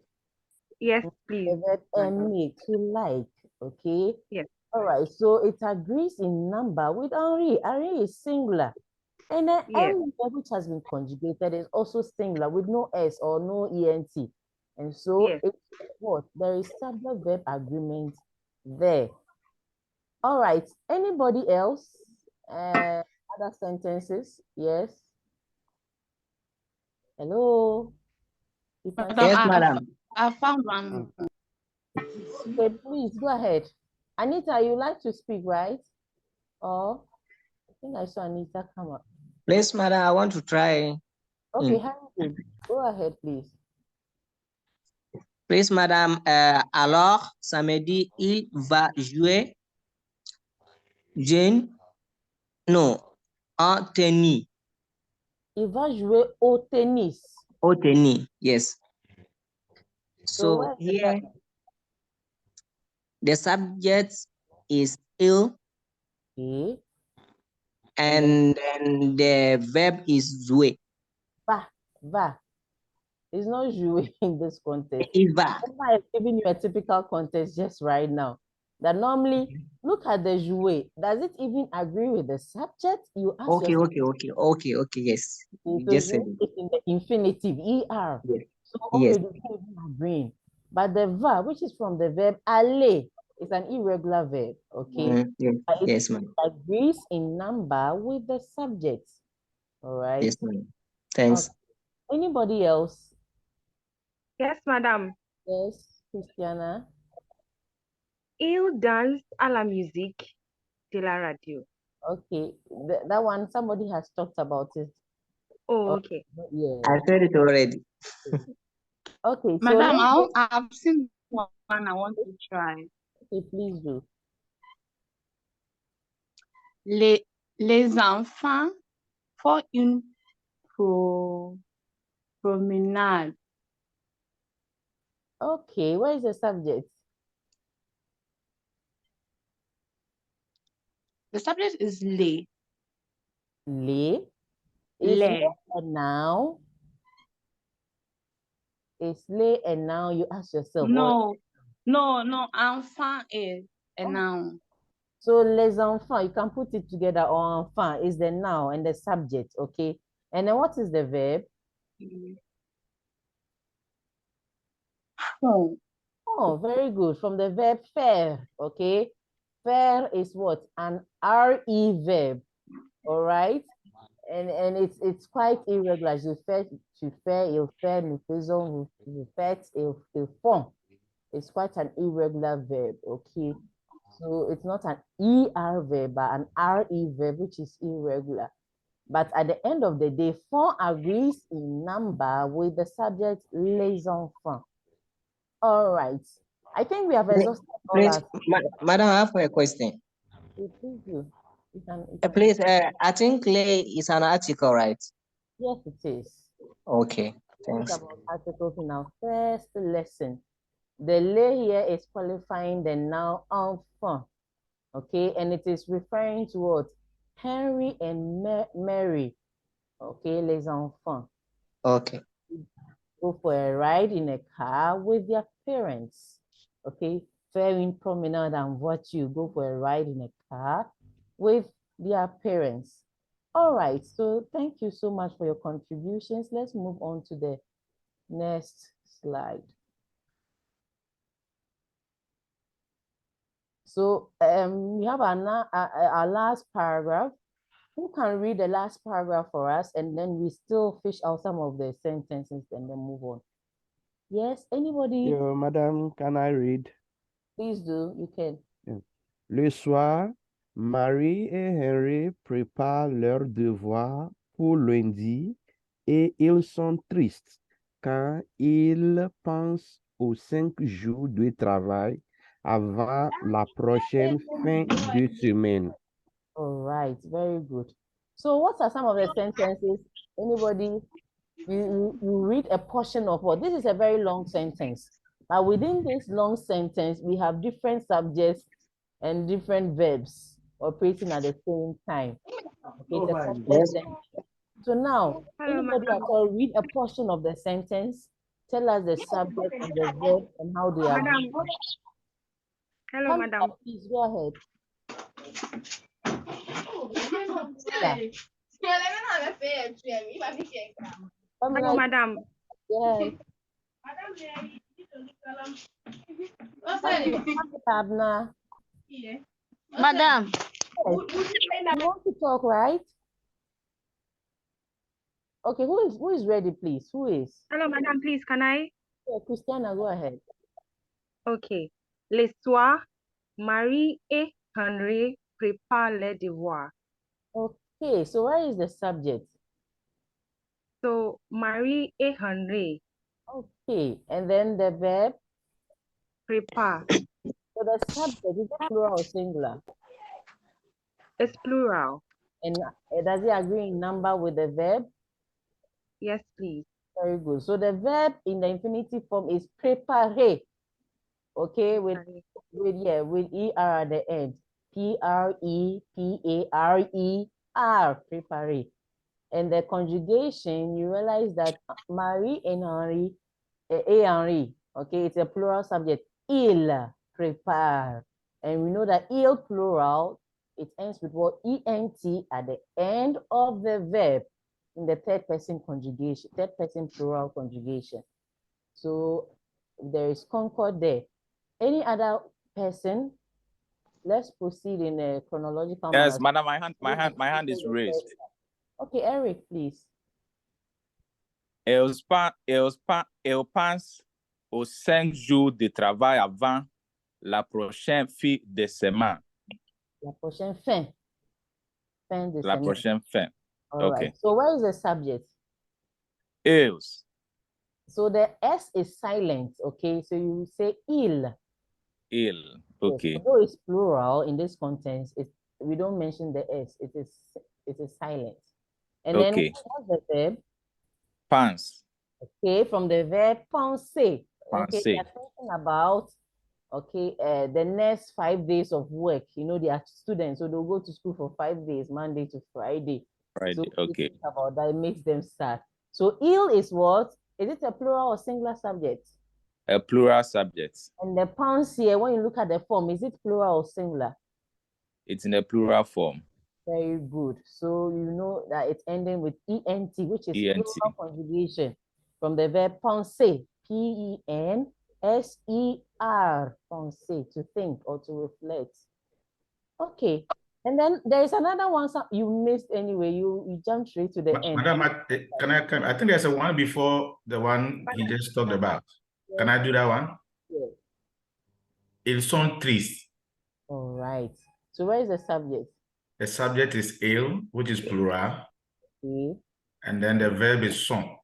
Yes, please. The verb madam. emulate, to like, okay? Yes. All right, so it agrees in number with Henri. Henri is singular. And then Yes. M, which has been conjugated, is also singular with no S or no ENT. And so Yes. it's what? There is subject verb agreement there. All right, anybody else? Other sentences? Yes. Hello? You can Madam, Yes, madam. I found one. Okay, please go ahead. Anita, you like to speak, right? Or I think I saw Anita come up. Please, madam, I want to try. Okay, Harry, go ahead, please. Please, madame, alors, samedi, il va jouer non, en tennis. Il va jouer au tennis. Au tennis, yes. So So here, the subject is il, okay. and then the verb is jouer. Va. It's not jouer in this context. Il va. I'm giving you a typical context just right now. That normally, look at the jouer. Does it even agree with the subject? You ask Okay, yourself. okay, yes. So Just jouer is in the infinitive, ER. yes. So Yes. already agreeing. But the verb, which is from the verb aller, is an irregular verb, okay? Yes, It yes, ma'am. agrees in number with the subject, all right? Yes, ma'am. Thanks. Okay. Anybody else? Yes, madam. Yes, Christiana. Il danse à la musique de la radio. Okay, that one, somebody has talked about it. Oh, okay. Yeah. I said it already. Okay, so Madam, I've seen one I want to try. Okay, please do. Les enfants font une promenade. Okay, where is the subject? The subject is les. Les. Is les a noun? Is les a noun? You ask yourself. No, enfant is a noun. So les enfants, you can put it together, or enfant is the noun and the subject, okay? And then what is the verb? Oh, very good. From the verb faire, okay? Faire is what? An RE verb, all right? And it's quite irregular. Je fais, tu fais, il fait, nous faisons, vous faites, ils font. It's quite an irregular verb, okay? So it's not an ER verb, but an RE verb, which is irregular. But at the end of the day, font agrees in number with the subject les enfants. All right. I think we have exhausted all Please, our... madam, I have a question. Please do. Please, I think lay is an article, right? Yes, it is. Okay, Think thanks. about articles in our first lesson. The lay here is qualifying the noun enfant, okay? And it is referring to what? Henry and Mary, okay? Les enfants. Okay. Go for a ride in a car with their parents, okay? Faire une promenade en voiture. Go for a ride in a car with their parents. All right, so thank you so much for your contributions. Let's move on to the next slide. So we have our last paragraph. Who can read the last paragraph for us? And then we still fish out some of the sentences and then move on. Yes, anybody? Yo, madam, can I read? Please do, you can. Yeah. Le soir, Marie et Henry préparent leurs devoirs pour lundi et ils sont tristes quand il pense aux 5 jours de travail avant la prochaine fin de semaine. All right, very good. So what are some of the sentences? Anybody, you read a portion of what? This is a very long sentence. But within this long sentence, we have different subjects and different verbs operating at the same time. Okay, it's a complex sentence. So now, anybody at all read a portion of the sentence, tell us the subject and the verb and how they are. Madam. Hello, Come madam. up, please go ahead. Hello, madam. Yes. Abna. Madam. You want to talk, right? Okay, who is ready, please? Who is? Hello, madam, please, can I? Yeah, Christiana, go ahead. Okay. Le soir, Marie et Henri préparent les devoirs. Okay, so where is the subject? So, Marie et Henri. Okay, and then the verb? Prepare. So the subject, is it plural or singular? It's plural. And does it agree in number with the verb? Yes, please. Very good. So the verb in the infinitive form is préparer. Okay, with ER at the end. P-R-E-P-A-R-E-R, préparer. And the conjugation, you realize that Marie and Henri, Henri, okay, it's a plural subject. Il prépare. And we know that il plural, it ends with what? ENT at the end of the verb in the third person conjugation, third person plural conjugation. So there is concord there. Any other person? Let's proceed in a chronological manner. Yes, madam, my hand is raised. Okay, Eric, please. Elle pense aux 5 jours de travail avant la prochaine fin de semaine. La prochaine fin. Fin de La semaine. prochaine fin. All Okay. right. So where is the subject? Ils. So the S is silent, okay? So you say il. Il. Okay. Yes. Although it's plural in this context, we don't mention the S. It is silent. And then Okay. what's the verb? Pense. Okay, from the verb penser. Okay, Penser. they are thinking about the next 5 days of work. You know, they are students, so they'll go to school for 5 days, Monday to Friday. Friday. So Okay. think about that, it makes them sad. So il is what? Is it a plural or singular subject? A plural subject. And the penser, when you look at the form, is it plural or singular? It's in a plural form. Very good. So you know that it's ending with ENT, which is plural conjugation from the verb penser, P-E-N-S-E-R, penser, to think or to reflect. Okay. And then there is another one you missed anyway. You jumped straight to the end. Madam, I think there's a one before the one he just talked about. Yes. Can I do that one? Yes. Ils sont tristes. All right. So where is the subject? The subject is il, which is plural. Okay. And then the verb is sont.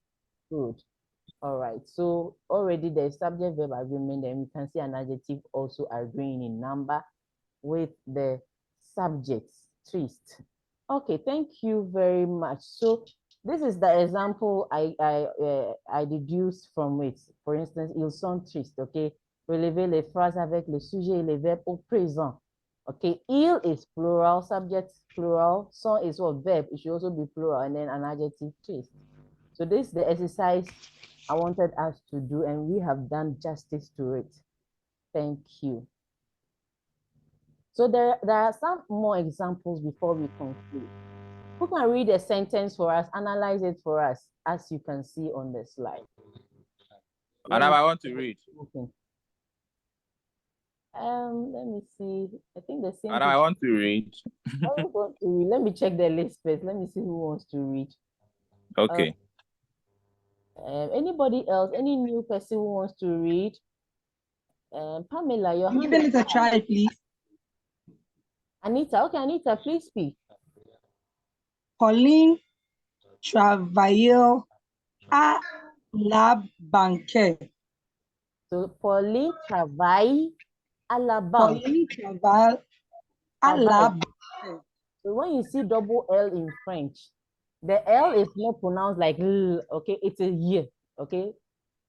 Good. All right. So already the subject verb agreement, then we can see an adjective also agreeing in number with the subjects, triste. Okay, thank you very much. So this is the example I deduced from it. For instance, ils sont tristes, okay? Relevez les phrases avec le sujet et les verbes au présent. Okay, il is plural, subject plural, sont is what verb, it should also be plural, and then an adjective triste. So this is the exercise I wanted us to do, and we have done justice to it. Thank you. So there are some more examples before we conclude. Who can read a sentence for us, analyze it for us, as you can see on the slide? Madam, I want to read. Okay. Let me see. I think the same. Madam, I want to read. Let me check the list first. Let me see who wants to read. Okay. Anybody else? Any new person who wants to read? Pamela, you're giving it a try, please. Anita, okay, Anita, please speak. Pauline travaille à La banque. So Pauline travaille à la banque. Pauline travaille à la banque. So when you see double L in French, the L is not pronounced like L, okay? It's a Y, okay?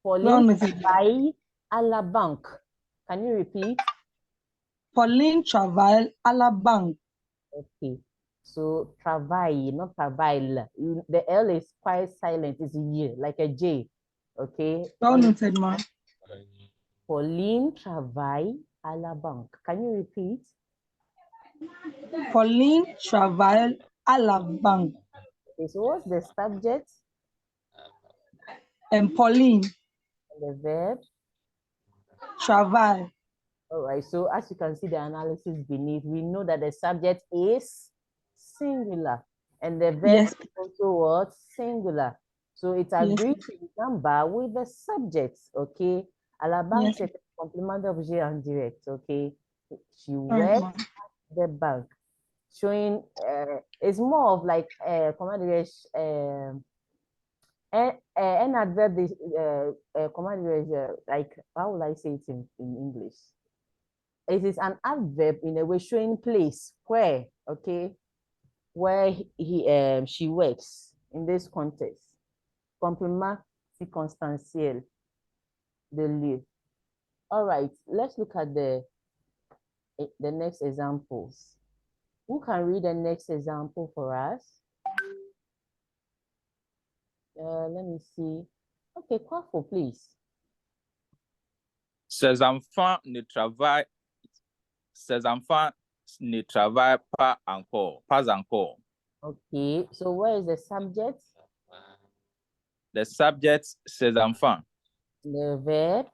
Pauline travaille à la banque. Can you repeat? Pauline travaille à la banque. Okay. So travaille, not travail. The L is quite silent. It's a Y, like a J. Okay. Pauline travaille à la banque. Can you repeat? Pauline travaille à la banque. Okay, so what's the subject? And Pauline. And the verb? Travail. All right, so as you can see the analysis beneath, we know that the subject is singular and the verb is also what? Singular. So it agrees with number with the subject, okay? À la banque, c'est un complément d'objet en direct, okay? She works at the bank, showing, it's more of like, comment dirais-je, an adverb, comment dirais-je, like, how will I say it in English? It is an adverb in a way showing place, where, okay, where she works in this context. Complément circonstanciel de lieu. All right, let's look at the next examples. Who can read the next example for us? Let me see. Okay, Kwafo, please. Ces enfants ne travaillent pas encore. Okay, so where is the subject? The subject, ces enfants. The verb?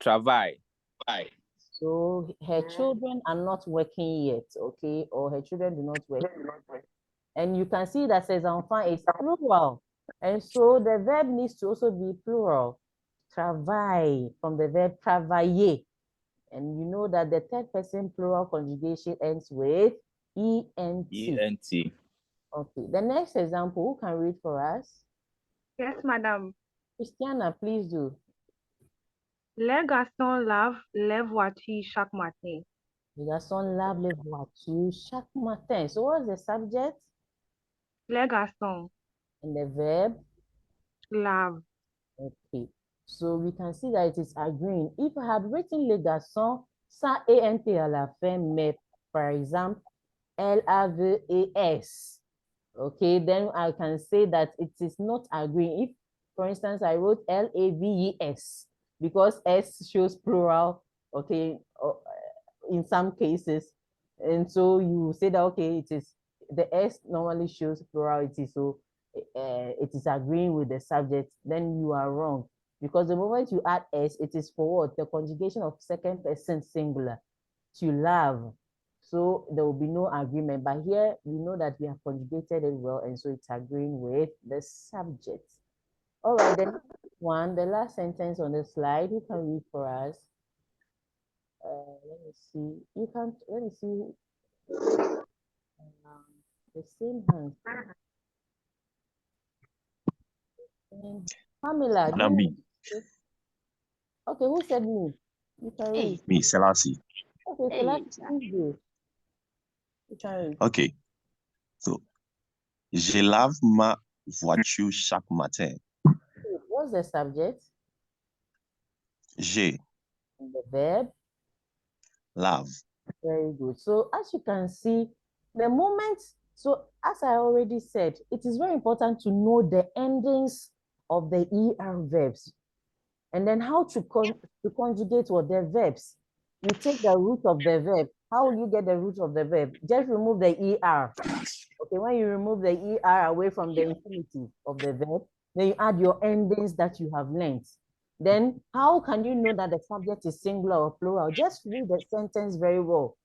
Travail. So her children are not working yet, okay? Or her children do not work. And you can see that ces enfants is plural. And so the verb needs to also be plural. Travail, from the verb travailler. And you know that the third person plural conjugation ends with ENT. ENT. Okay, the next example, who can read for us? Yes, madam. Christiana, please do. Les garçons lavent les voitures chaque matin. Les garçons lavent les voitures chaque matin. So what's the subject? Les garçons. And the verb? Lave. Okay. So we can see that it is agreeing. If I had written les garçons sans ENT à la fin, mais par exemple, LAVES, okay, then I can say that it is not agreeing. If, for instance, I wrote LAVES, because S shows plural, okay, in some cases. And so you say that, okay, it is, the S normally shows plurality, so it is agreeing with the subject, then you are wrong. Because the moment you add S, it is for what? The conjugation of second person singular, to love. So there will be no agreement. But here we know that we have conjugated it well, and so it's agreeing with the subject. All right, then one, the last sentence on the slide, who can read for us? Let me see. You can, let me see. The same hand. Pamela. Okay, who said me? You can read. Me, Selassie. Okay, Selassie, please do. You can read. Okay. So, je lave ma voiture chaque matin. What's the subject? Je. And the verb? Lave. Very good. So as you can see, the moment, so as I already said, it is very important to know the endings of the ER verbs. And then how to conjugate what the verbs. You take the root of the verb. How will you get the root of the verb? Just remove the ER. Okay, when you remove the ER away from the infinitive of the verb, then you add your endings that you have learned. Then how can you know that the subject is singular or plural? Just read the sentence very well,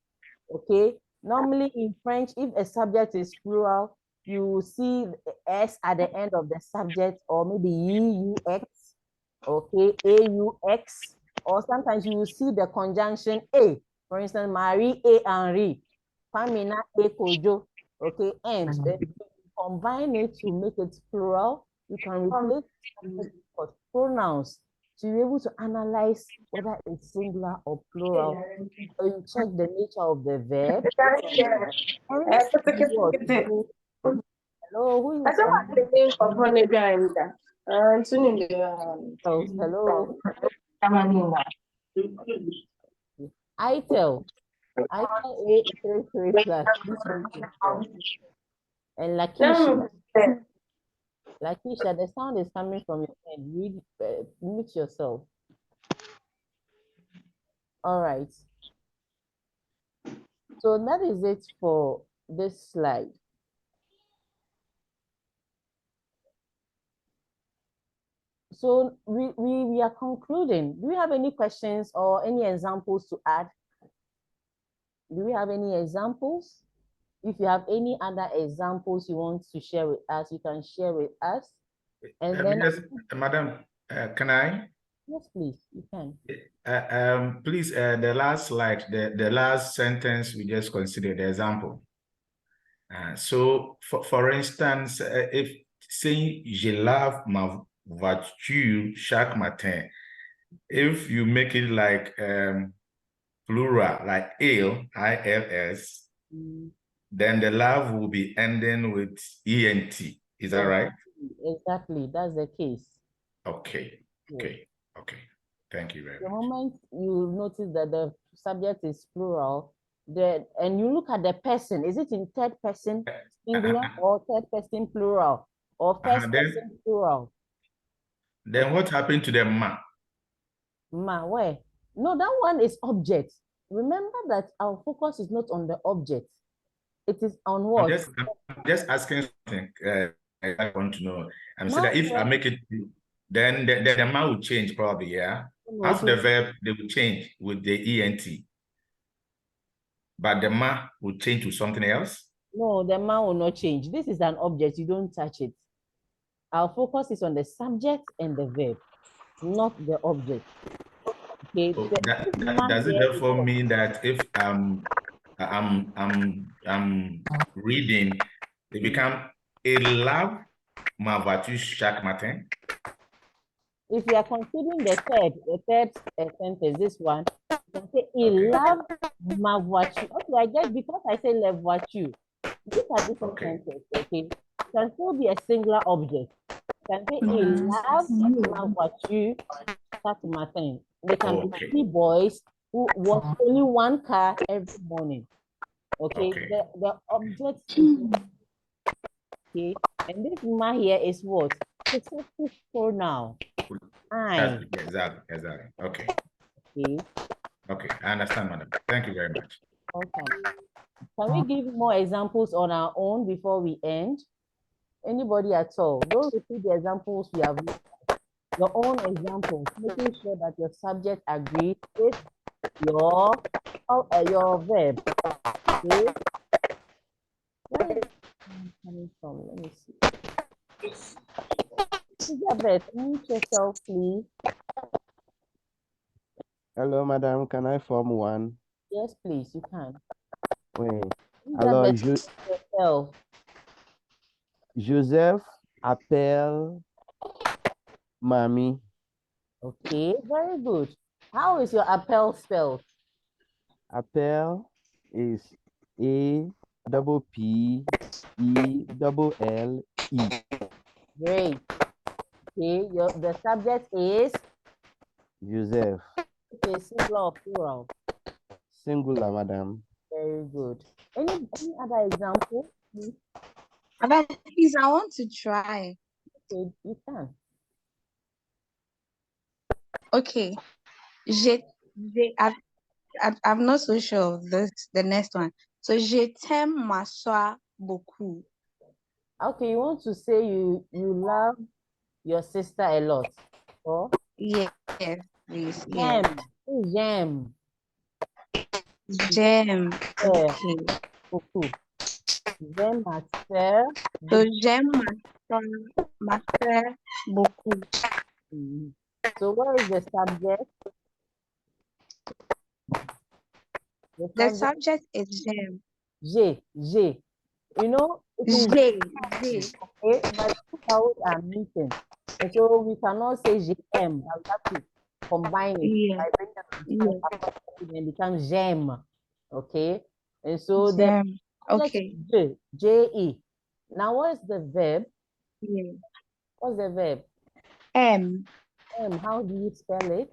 okay? Normally in French, if a subject is plural, you will see S at the end of the subject, or maybe EUX, okay, AUX, or sometimes you will see the conjunction A. For instance, Marie A. Henri, Pamina A. Kojo, okay, and then you combine it to make it plural, you can replace with pronouns to be able to analyze whether it's singular or plural. So you check the nature of the verb. Hello, who is hello. I tell. I tell 833+. And Lakisha. Lakisha, the sound is coming from your end. Read, mute yourself. All right. So that is it for this slide. So we are concluding. Do we have any questions or any examples to add? Do we have any examples? If you have any other examples you want to share with us, you can share with us. And then, Madam, can I? Yes, please, you can. Please, the last slide, the last sentence we just considered the example. So, for instance, if saying "Je lave ma voiture chaque matin," if you make it like plural, like il, I-L-S, then the love will be ending with ENT. Is that right? Exactly, that's the case. Okay, okay, okay. Thank you very much. The moment you notice that the subject is plural, and you look at the person, is it in third person singular or third person plural or first person plural? Then what happened to the ma? Ma, where? No, that one is object. Remember that our focus is not on the object. It is on what? I'm just asking something. I want to know. I'm saying that if I make it, then the ma will change probably, yeah? After the verb, they will change with the ENT. But the ma will change to something else? No, the ma will not change. This is an object. You don't touch it. Our focus is on the subject and the verb, not the object. Okay. So does it therefore mean that if I'm reading, it become "Il lave ma voiture chaque matin"? If you are considering the third sentence, this one, you can say "Il lave ma voiture." Okay, I guess because I say "la voiture," these are different sentences. Okay, it can still be a singular object. You can say "Il lave ma voiture chaque matin." They can be 3 boys who wash only 1 car every morning. Okay, the object is okay, and this ma here is what? Possessive pronoun. I. Exactly. Okay. Okay. Okay, I understand, madam. Thank you very much. Okay. Can we give more examples on our own before we end? Anybody at all? Don't repeat the examples we have looked at. Your own examples, making sure that your subject agrees with your verb. Okay. Where is it coming from? Let me see. Elizabeth, mute yourself, please. Hello, madam. Can I form one? Yes, please, you can. Oui. Alors, Joseph appelle Mamie. Okay, very good. How is your appel spelled? Appel is A-P-P-E-L-L-E. Great. Okay, the subject is? Joseph. Okay, singular or plural? Singular, madam. Very good. Any other example, please? Madam, please, I want to try. Okay, you can. Okay. I'm not so sure of this, the next one. So, je t'aime ma soeur beaucoup. Okay, you want to say you love your sister a lot? Or? Yes, please. J'aime. J'aime. J'aime. Okay. Beaucoup. J'aime ma soeur. So, j'aime ma soeur beaucoup. So, what is the subject? The subject is j'aime. J. You know, it is J. Okay, but look vowels are meeting. And so we cannot say j'aime. I have to combine it. Yeah. I bring them and it becomes j'aime. Okay. And so the Okay. J-E. Now what is the verb? Yeah. What's the verb? M. How do you spell it?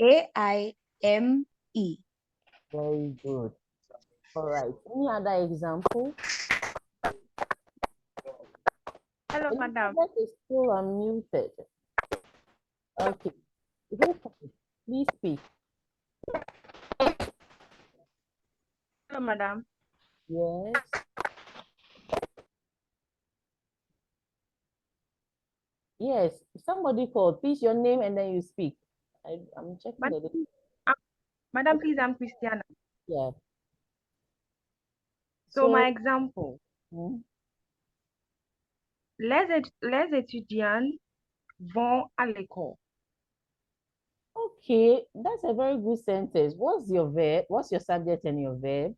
A-I-M-E. Very good. All right. Any other example? Hello, madam. Elizabeth is still unmuted. Okay. Please speak. Hello, madam. Yes. Yes. Somebody called. Please, your name and then you speak. I'm checking the. Madam, please, I'm Christiana. Yeah. So my example. Hmm? Les étudiants vont à l'école. Okay, that's a very good sentence. What's your verb? What's your subject and your verb?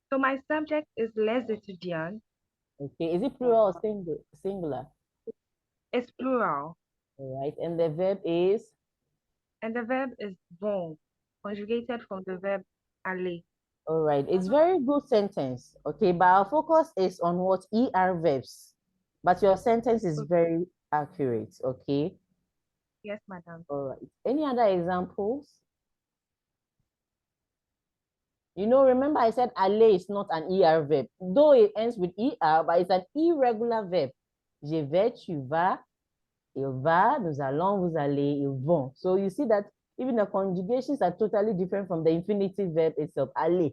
So my subject is les étudiants. Okay, is it plural or singular? It's plural. All right, and the verb is? And the verb is vont, conjugated from the verb aller. All right, it's very good sentence. Okay, but our focus is on what ER verbs. But your sentence is very accurate, okay? Yes, madam. All right. Any other examples? You know, remember I said aller is not an ER verb, though it ends with ER, but it's an irregular verb. Je vais, tu vas, il va, nous allons, vous allez, ils vont. So you see that even the conjugations are totally different from the infinitive verb itself, aller.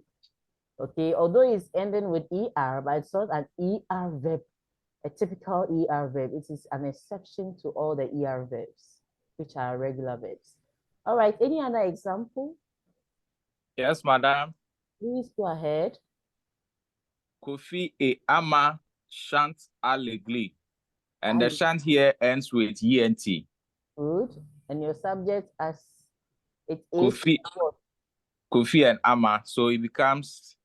Okay, although it's ending with ER, but it's not an ER verb, a typical ER verb. It is an exception to all the ER verbs, which are regular verbs. All right, any other example? Yes, madam. Please go ahead. Kofi et Ama chant à l'église. And the chant here ends with ENT. Good. And your subject as it is Kofi, what? Kofi and Ama. So it becomes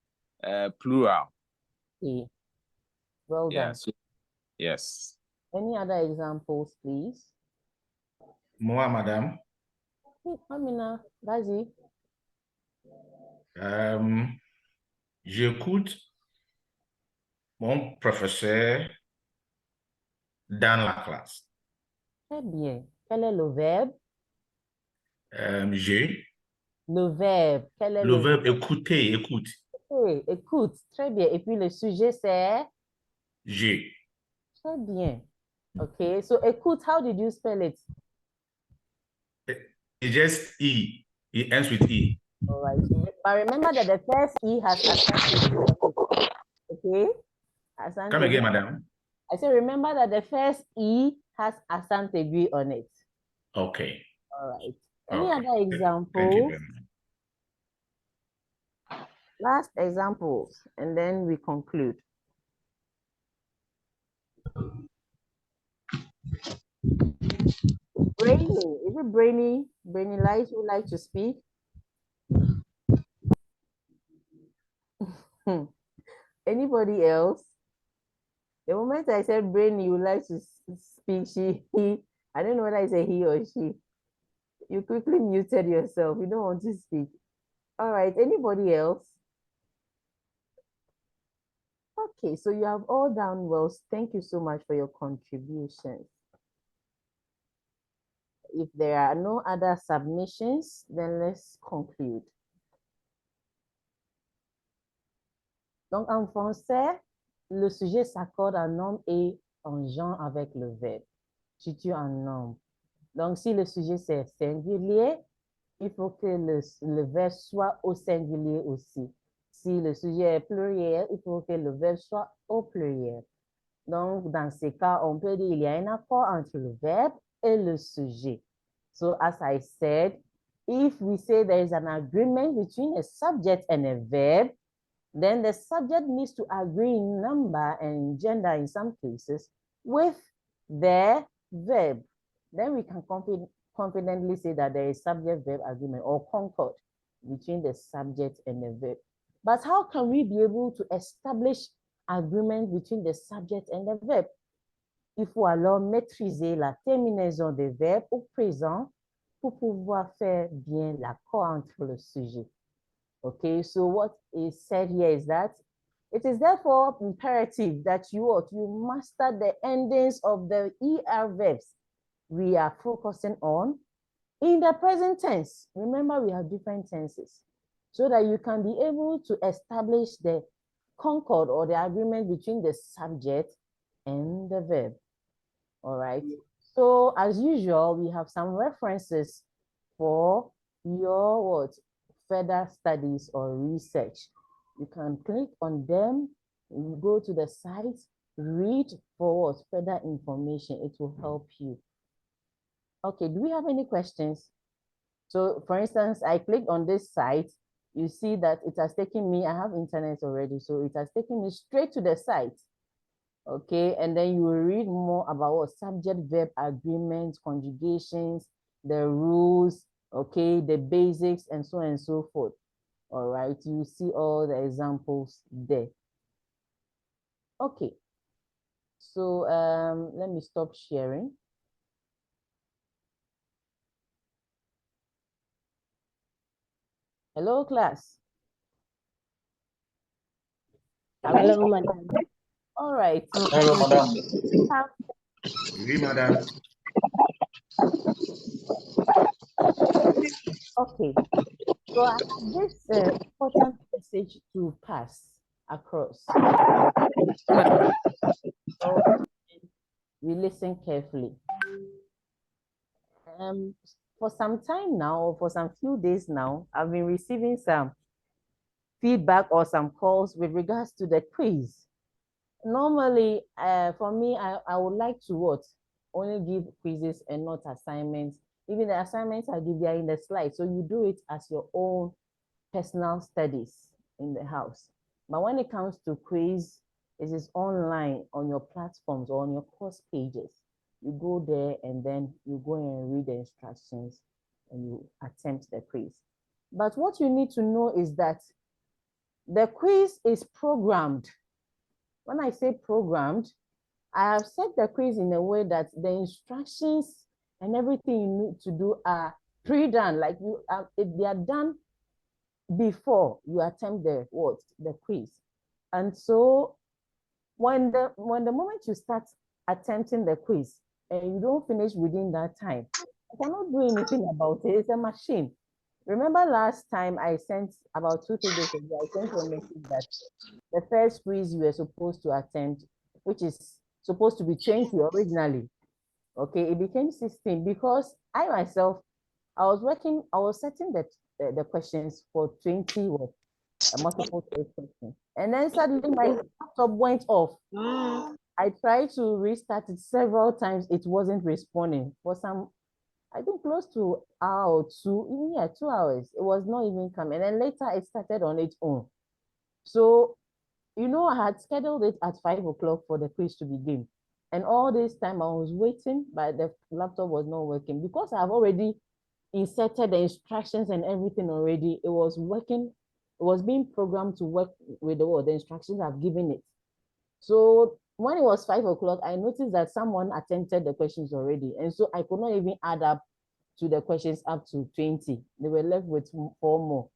plural. Okay. Well done. Yes. Yes. Any other examples, please? Moi, madame. Amina, vas-y. J'écoute mon professeur dans la classe. Très bien. Quel est le verbe? J'ai. Le verbe. Quel est Le verbe écouter, écoute. Okay, écoute. Très bien. Et puis le sujet, c'est? J'ai. Très bien. Okay, so écoute, how did you spell it? It's just E. It ends with E. All right. But remember that the first E has asante. Okay? Asante. Come again, madam. I said, remember that the first E has asante on it. Okay. All right. Any Okay. other examples? Thank you very much. Last examples, and then we conclude. Brainy, is it Brainy? Brainy Light would like to speak? Anybody else? The moment I said Brainy would like to speak, I don't know whether I say he or she. You quickly muted yourself. You don't want to speak. All right, anybody else? Okay, so you have all done well. Thank you so much for your contributions. If there are no other submissions, then let's conclude. Donc, en français, le sujet s'accorde en nombre et en genre avec le verbe. Si tu en nombre. Donc, si le sujet c'est singulier, il faut que le verbe soit au singulier aussi. Si le sujet est pluriel, il faut que le verbe soit au pluriel. Donc, dans ces cas, on peut dire qu'il y a un accord entre le verbe et le sujet. So, as I said, if we say there is an agreement between a subject and a verb, then the subject needs to agree in number and in gender in some cases with the verb. Then we can confidently say that there is subject-verb agreement or concord between the subject and the verb. But how can we be able to establish agreement between the subject and the verb. Il faut alors maîtriser la terminaison des verbes au présent pour pouvoir faire bien l'accord entre le sujet. Okay, so what is said here is that it is therefore imperative that you master the endings of the ER verbs we are focusing on in the present tense. Remember, we have different tenses, so that you can be able to establish the concord or the agreement between the subject and the verb. All right. So as usual, we have some references for your further studies or research. You can click on them, you go to the site, read for further information. It will help you. Okay, do we have any questions? So for instance, I clicked on this site, you see that it has taken me, I have internet already, so it has taken me straight to the site. Okay, and then you will read more about what subject verb agreements, conjugations, the rules, okay, the basics, and so on and so forth. All right, you see all the examples there. Okay, so let me stop sharing. Hello, class. Hello, madam. All right. Hello, madam. Oui, madam. Okay, so I have this important message to pass across. So we listen carefully. For some time now, or for some few days now, I've been receiving some feedback or some calls with regards to the quiz. Normally, for me, I would like to only give quizzes and not assignments. Even the assignments I give, they are in the slide, so you do it as your own personal studies in the house. But when it comes to quiz, it is online on your platforms or on your course pages. You go there and then you go and read the instructions and you attempt the quiz. But what you need to know is that the quiz is programmed. When I say programmed, I have set the quiz in a way that the instructions and everything you need to do are pre-done, like they are done before you attempt the quiz. And so when the moment you start attempting the quiz and you don't finish within that time, you cannot do anything about it. It's a machine. Remember last time I sent about 2-3 days ago, I sent a message that the first quiz you were supposed to attempt, which is supposed to be 20 originally, okay, it became 16 because I myself, I was setting the questions for 20 multiple choice questions. And then suddenly my laptop went off. I tried to restart it several times. It wasn't responding for some, I think close to an hour or two, even 2 hours. It was not even coming. And then later it started on its own. So, I had scheduled it at 5 o'clock for the quiz to begin. And all this time I was waiting, but the laptop was not working because I've already inserted the instructions and everything already. It was working. It was being programmed to work with the instructions I've given it. So when it was 5 o'clock, I noticed that someone attempted the questions already. And so I could not even add up to the questions up to 20. They were left with 4 more.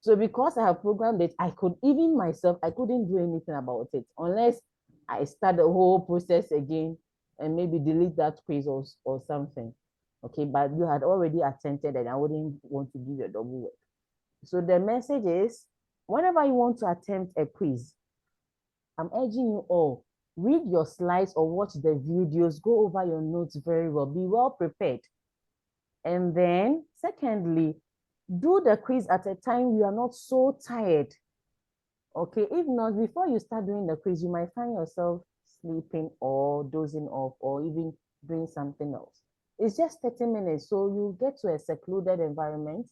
So because I have programmed it, I couldn't do anything about it unless I start the whole process again and maybe delete that quiz or something. Okay, but you had already attempted and I wouldn't want to give you a double work. So the message is, whenever you want to attempt a quiz, I'm urging you all, read your slides or watch the videos, go over your notes very well, be well prepared. And then secondly, do the quiz at a time you are not so tired. Okay, if not, before you start doing the quiz, you might find yourself sleeping or dozing off or even doing something else. It's just 30 minutes, so you get to a secluded environment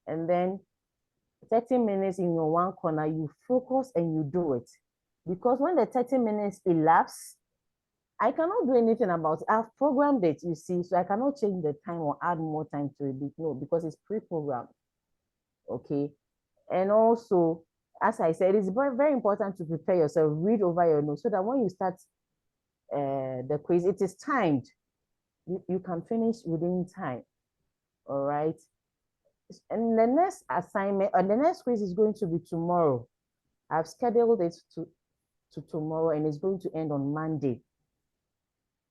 and then 30 minutes in your one corner, you focus and you do it. Because when the 30 minutes elapse, I cannot do anything about it. I've programmed it, you see, so I cannot change the time or add more time to it. No, because it's pre-programmed. Okay. And also, as I said, it's very, very important to prepare yourself, read over your notes so that when you start the quiz, it is timed. You can finish within time. All right. And the next assignment, and the next quiz is going to be tomorrow. I've scheduled it to tomorrow, and it's going to end on Monday.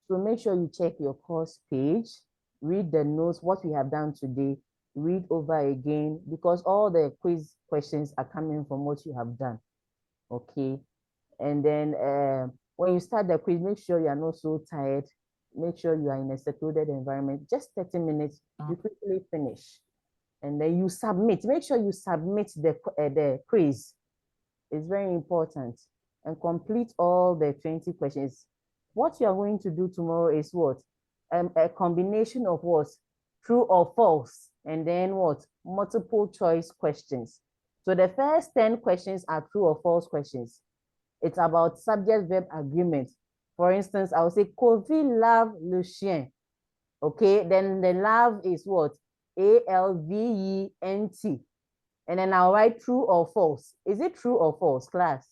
So make sure you check your course page, read the notes, what we have done today, read over again, because all the quiz questions are coming from what you have done. Okay. And then when you start the quiz, make sure you are not so tired. Make sure you are in a secluded environment. Just 30 minutes, you quickly finish. And then you submit. Make sure you submit the quiz. It's very important. And complete all the 20 questions. What you are going to do tomorrow is what? A combination of what? True or false. And then what? Multiple choice questions. So the first 10 questions are true or false questions. It's about subject-verb agreement. For instance, I will say, Kofi love le chien. Okay, then the love is what? A-L-V-E-N-T. And then I'll write true or false. Is it true or false, class?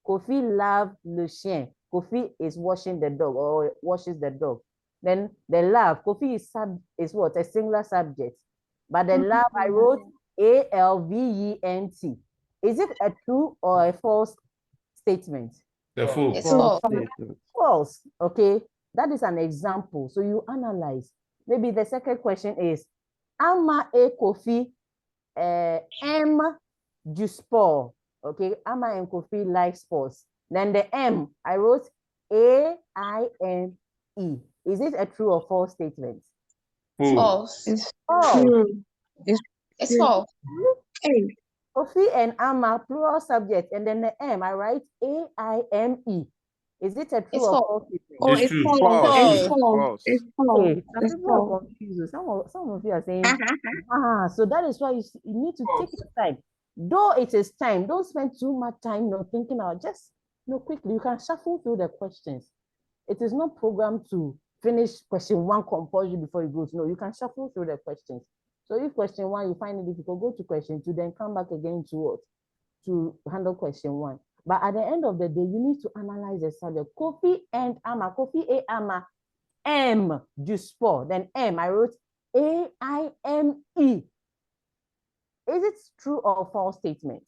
Kofi love le chien. Kofi is washing the dog or washes the dog. Then the love, Kofi is what? A singular subject. But the love, I wrote A-L-V-E-N-T. Is it a true or a false statement? The full. It's false. False. Okay, that is an example. So you analyze. Maybe the second question is, Ama et Kofi M du sport. Okay, Ama and Kofi like sports. Then the M, I wrote A-I-M-E. Is it a true or false statement? False. It's False. true. It's false. Kofi and Ama, plural subject, and then the M, I write A-I-M-E. Is it a true It's or false. false statement? Oh, it's false. It's false. It's false. Hey, some It's people are false. confused. Some of you are saying, so that is why you need to take your time. Though it is time, don't spend too much time thinking about, just quickly. You can shuffle through the questions. It is not programmed to finish question one compulsory before you go to. No, you can shuffle through the questions. So if question one you find it difficult, go to question two, then come back again to what? To handle question one. But at the end of the day, you need to analyze the subject. Kofi and Ama, Kofi et Ama, M du sport. Then M, I wrote A-I-M-E. Is it true or false statement?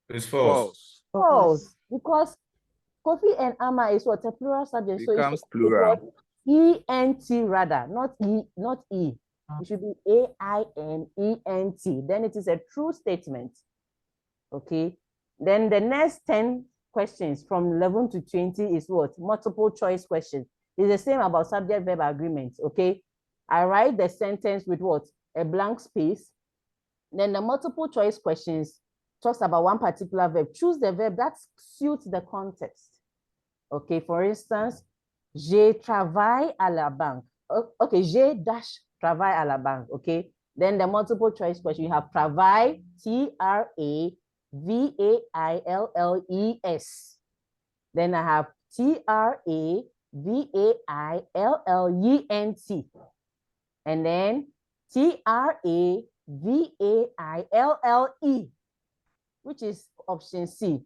It's false. False. Because Kofi and Ama is what? A plural subject. Becomes so plural. E-N-T rather, not E. It should be A-I-M-E-N-T. Then it is a true statement. Okay. Then the next 10 questions from 11 to 20 is what? Multiple choice questions. It's the same about subject-verb agreements. Okay. I write the sentence with what? A blank space. Then the multiple choice questions talks about one particular verb. Choose the verb that suits the context. Okay, for instance, je travaille à la banque. Okay, je dash travaille à la banque. Okay, then the multiple choice question, you have travaille, T-R-A-V-A-I-L-L-E-S. Then I have T-R-A-V-A-I-L-L-E-N-T. And then T-R-A-V-A-I-L-L-E, which is option C.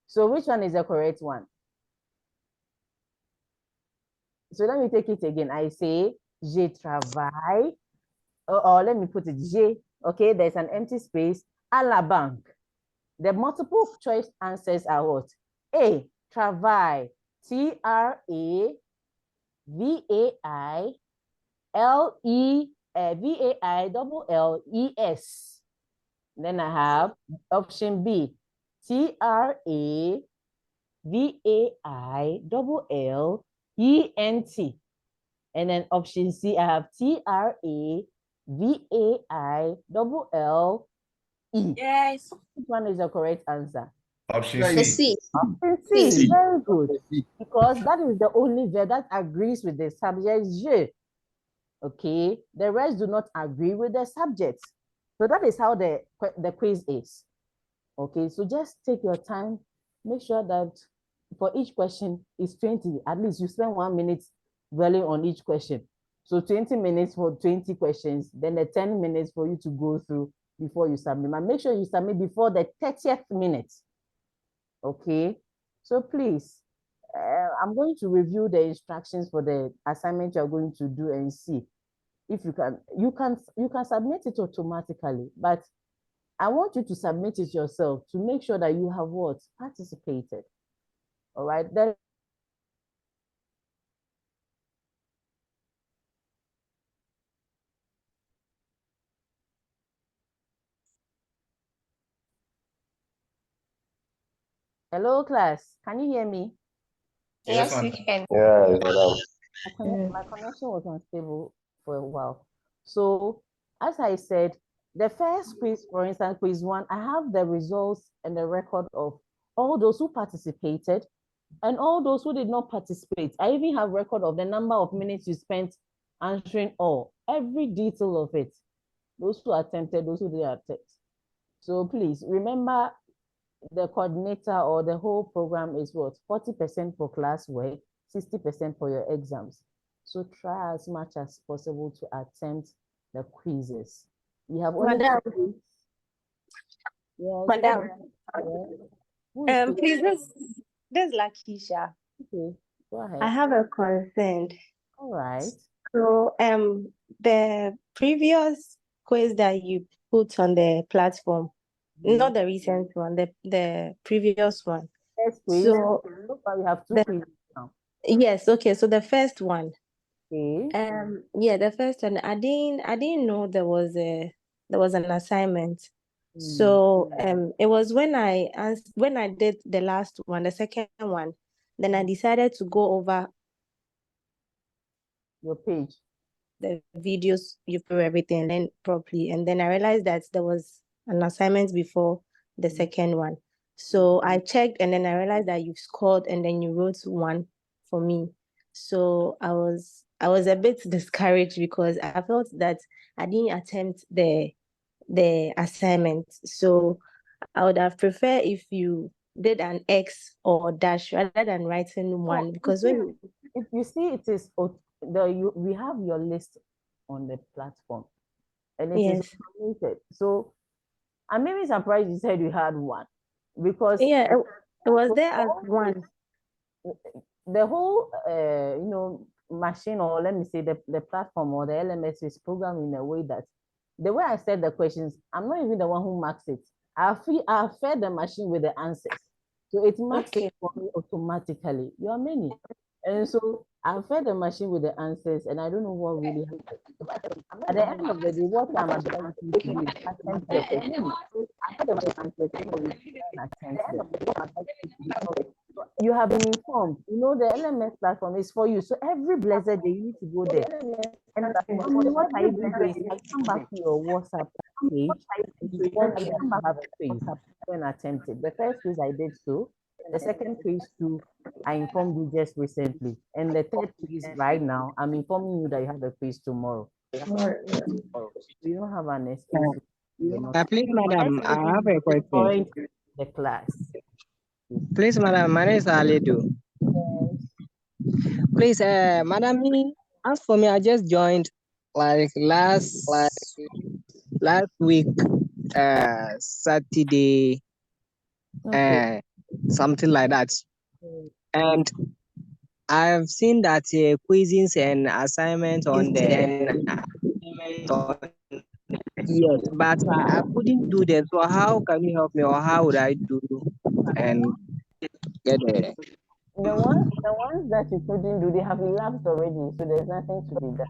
So which one is the correct one? So let me take it again. I say, je travaille, or let me put it, je, okay, there's an empty space, à la banque. The multiple choice answers are what? A, travaille, T-R-A-V-A-I-L-E-V-A-I-L-L-E-S. Then I have option B, T-R-A-V-A-I-L-L-E-N-T. And then option C, I have T-R-A-V-A-I-L-L-E. Yes. Which one is the correct answer? Option The C. C. Option C, very good. Because that is the only verb that agrees with the subject, je. Okay, the rest do not agree with the subjects. So that is how the quiz is. Okay, so just take your time. Make sure that for each question is 20. At least you spend 1 minute dwelling on each question. So 20 minutes for 20 questions, then the 10 minutes for you to go through before you submit. And make sure you submit before the 30th minute. Okay, so please, I'm going to review the instructions for the assignment you're going to do and see if you can submit it automatically, but I want you to submit it yourself to make sure that you have what? Participated. All right. Then hello, class. Can you hear me? Yes, we can. Yes, madam. My connection was unstable for a while. So, as I said, the first quiz, for instance, quiz 1, I have the results and the record of all those who participated and all those who did not participate. I even have record of the number of minutes you spent answering every detail of it. Those who attempted, those who didn't attempt. So please remember, the coordinator or the whole program is what? 40% for classwork, 60% for your exams. So try as much as possible to attempt the quizzes. You have only Madam. 2 weeks. Yes. Madam. Yeah. Please, this is Lakisha. Okay, go ahead. I have a concern. All right. So, the previous quiz that you put on the platform, not the recent one, the previous one. First quiz. So far we have 2 quizzes now. Yes, okay. So the first one. Okay. Yeah, the first one. I didn't know there was an assignment. So it was when I did the last one, the second one, then I decided to go over your page, the videos you put everything then properly, and then I realized that there was an assignment before the second one. So I checked, and then I realized that you scored, and then you wrote 1 for me. So I was a bit discouraged because I felt that I didn't attempt the assignment. So I would have preferred if you did an X or dash rather than writing 1, because when if you see it is we have your list on the platform and it is automated. So I'm maybe surprised you said you had 1 because it was there as 1. The whole machine, or let me say the platform or the LMS is programmed in a way that the way I said the questions, I'm not even the one who marks it. I fed the machine with the answers. So it marks it for me automatically. You are many. And so I fed the machine with the answers, and I don't know what really happened. At the end of the day, what I'm advising you to do is attempt the question. After the answers, attempt them. You have been informed. You know, the LMS platform is for you. So every blessed day, you need to go there. And what I even do is I come back to your WhatsApp page and inform you that you have a quiz when attempted. The first quiz I did so. The second quiz too, I informed you just recently. And the third quiz right now, I'm informing you that you have a quiz tomorrow. You don't have an excuse. Please, madam, I have a question. Join the class. Please, madam, my name is Alidu. Please, madam, as for me, I just joined like last week, Saturday, something like that. And I've seen that quizzes and assignments on yes, but I couldn't do them. So how can you help me, or how would I do and get there? The ones that you couldn't do, they have elapsed already, so there's nothing to be done.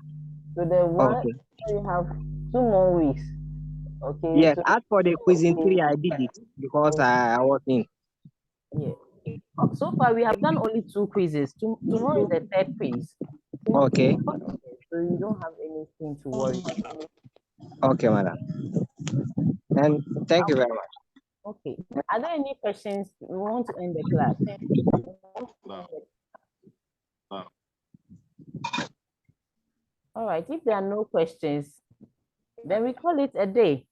So the one you have 2 more weeks. Okay. Yes, so as for the quizzing 3, I did it because I was in. Yeah. So far, we have done only 2 quizzes. Tomorrow is the 3rd quiz. Okay. So you don't have anything to worry about. Okay, madam. And thank you very much. Okay. Are there any questions? We want to end the class. All right. If there are no questions, then we call it a day.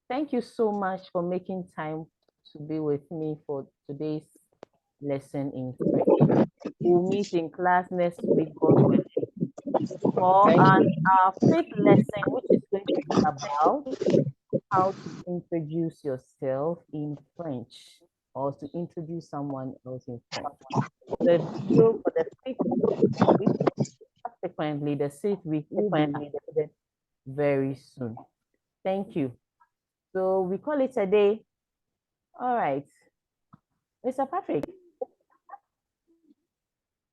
Thank you so much for making time to be with me for today's lesson in French. We'll meet in class next week, God willing, for our 5th lesson, which is going to be about how to introduce yourself in French. or to introduce someone else in front. The video for the 5th week, subsequently the 6th week, will be uploaded very soon. Thank you. So we call it a day. All right. Mr. Patrick,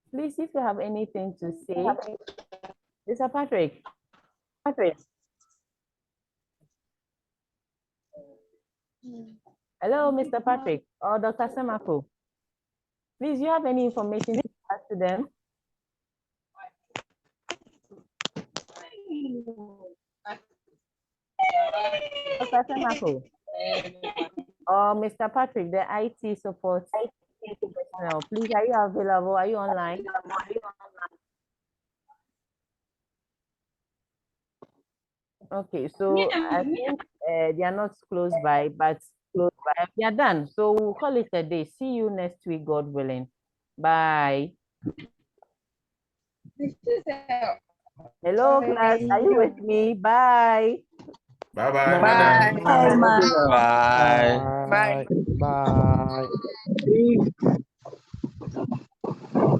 please, if you have anything to say. Mr. Patrick. Hello, Mr. Patrick or Dr. Semako. Please, you have any information to pass to them? Dr. Semako or Mr. Patrick, the IT support personnel. Please, are you available? Are you online? Okay, so I think they are not close by, but we are done. So we'll call it a day. See you next week, God willing. Bye. Hello, class. Are you with me? Bye. Bye-bye, Bye. madam. Bye. Bye. Bye.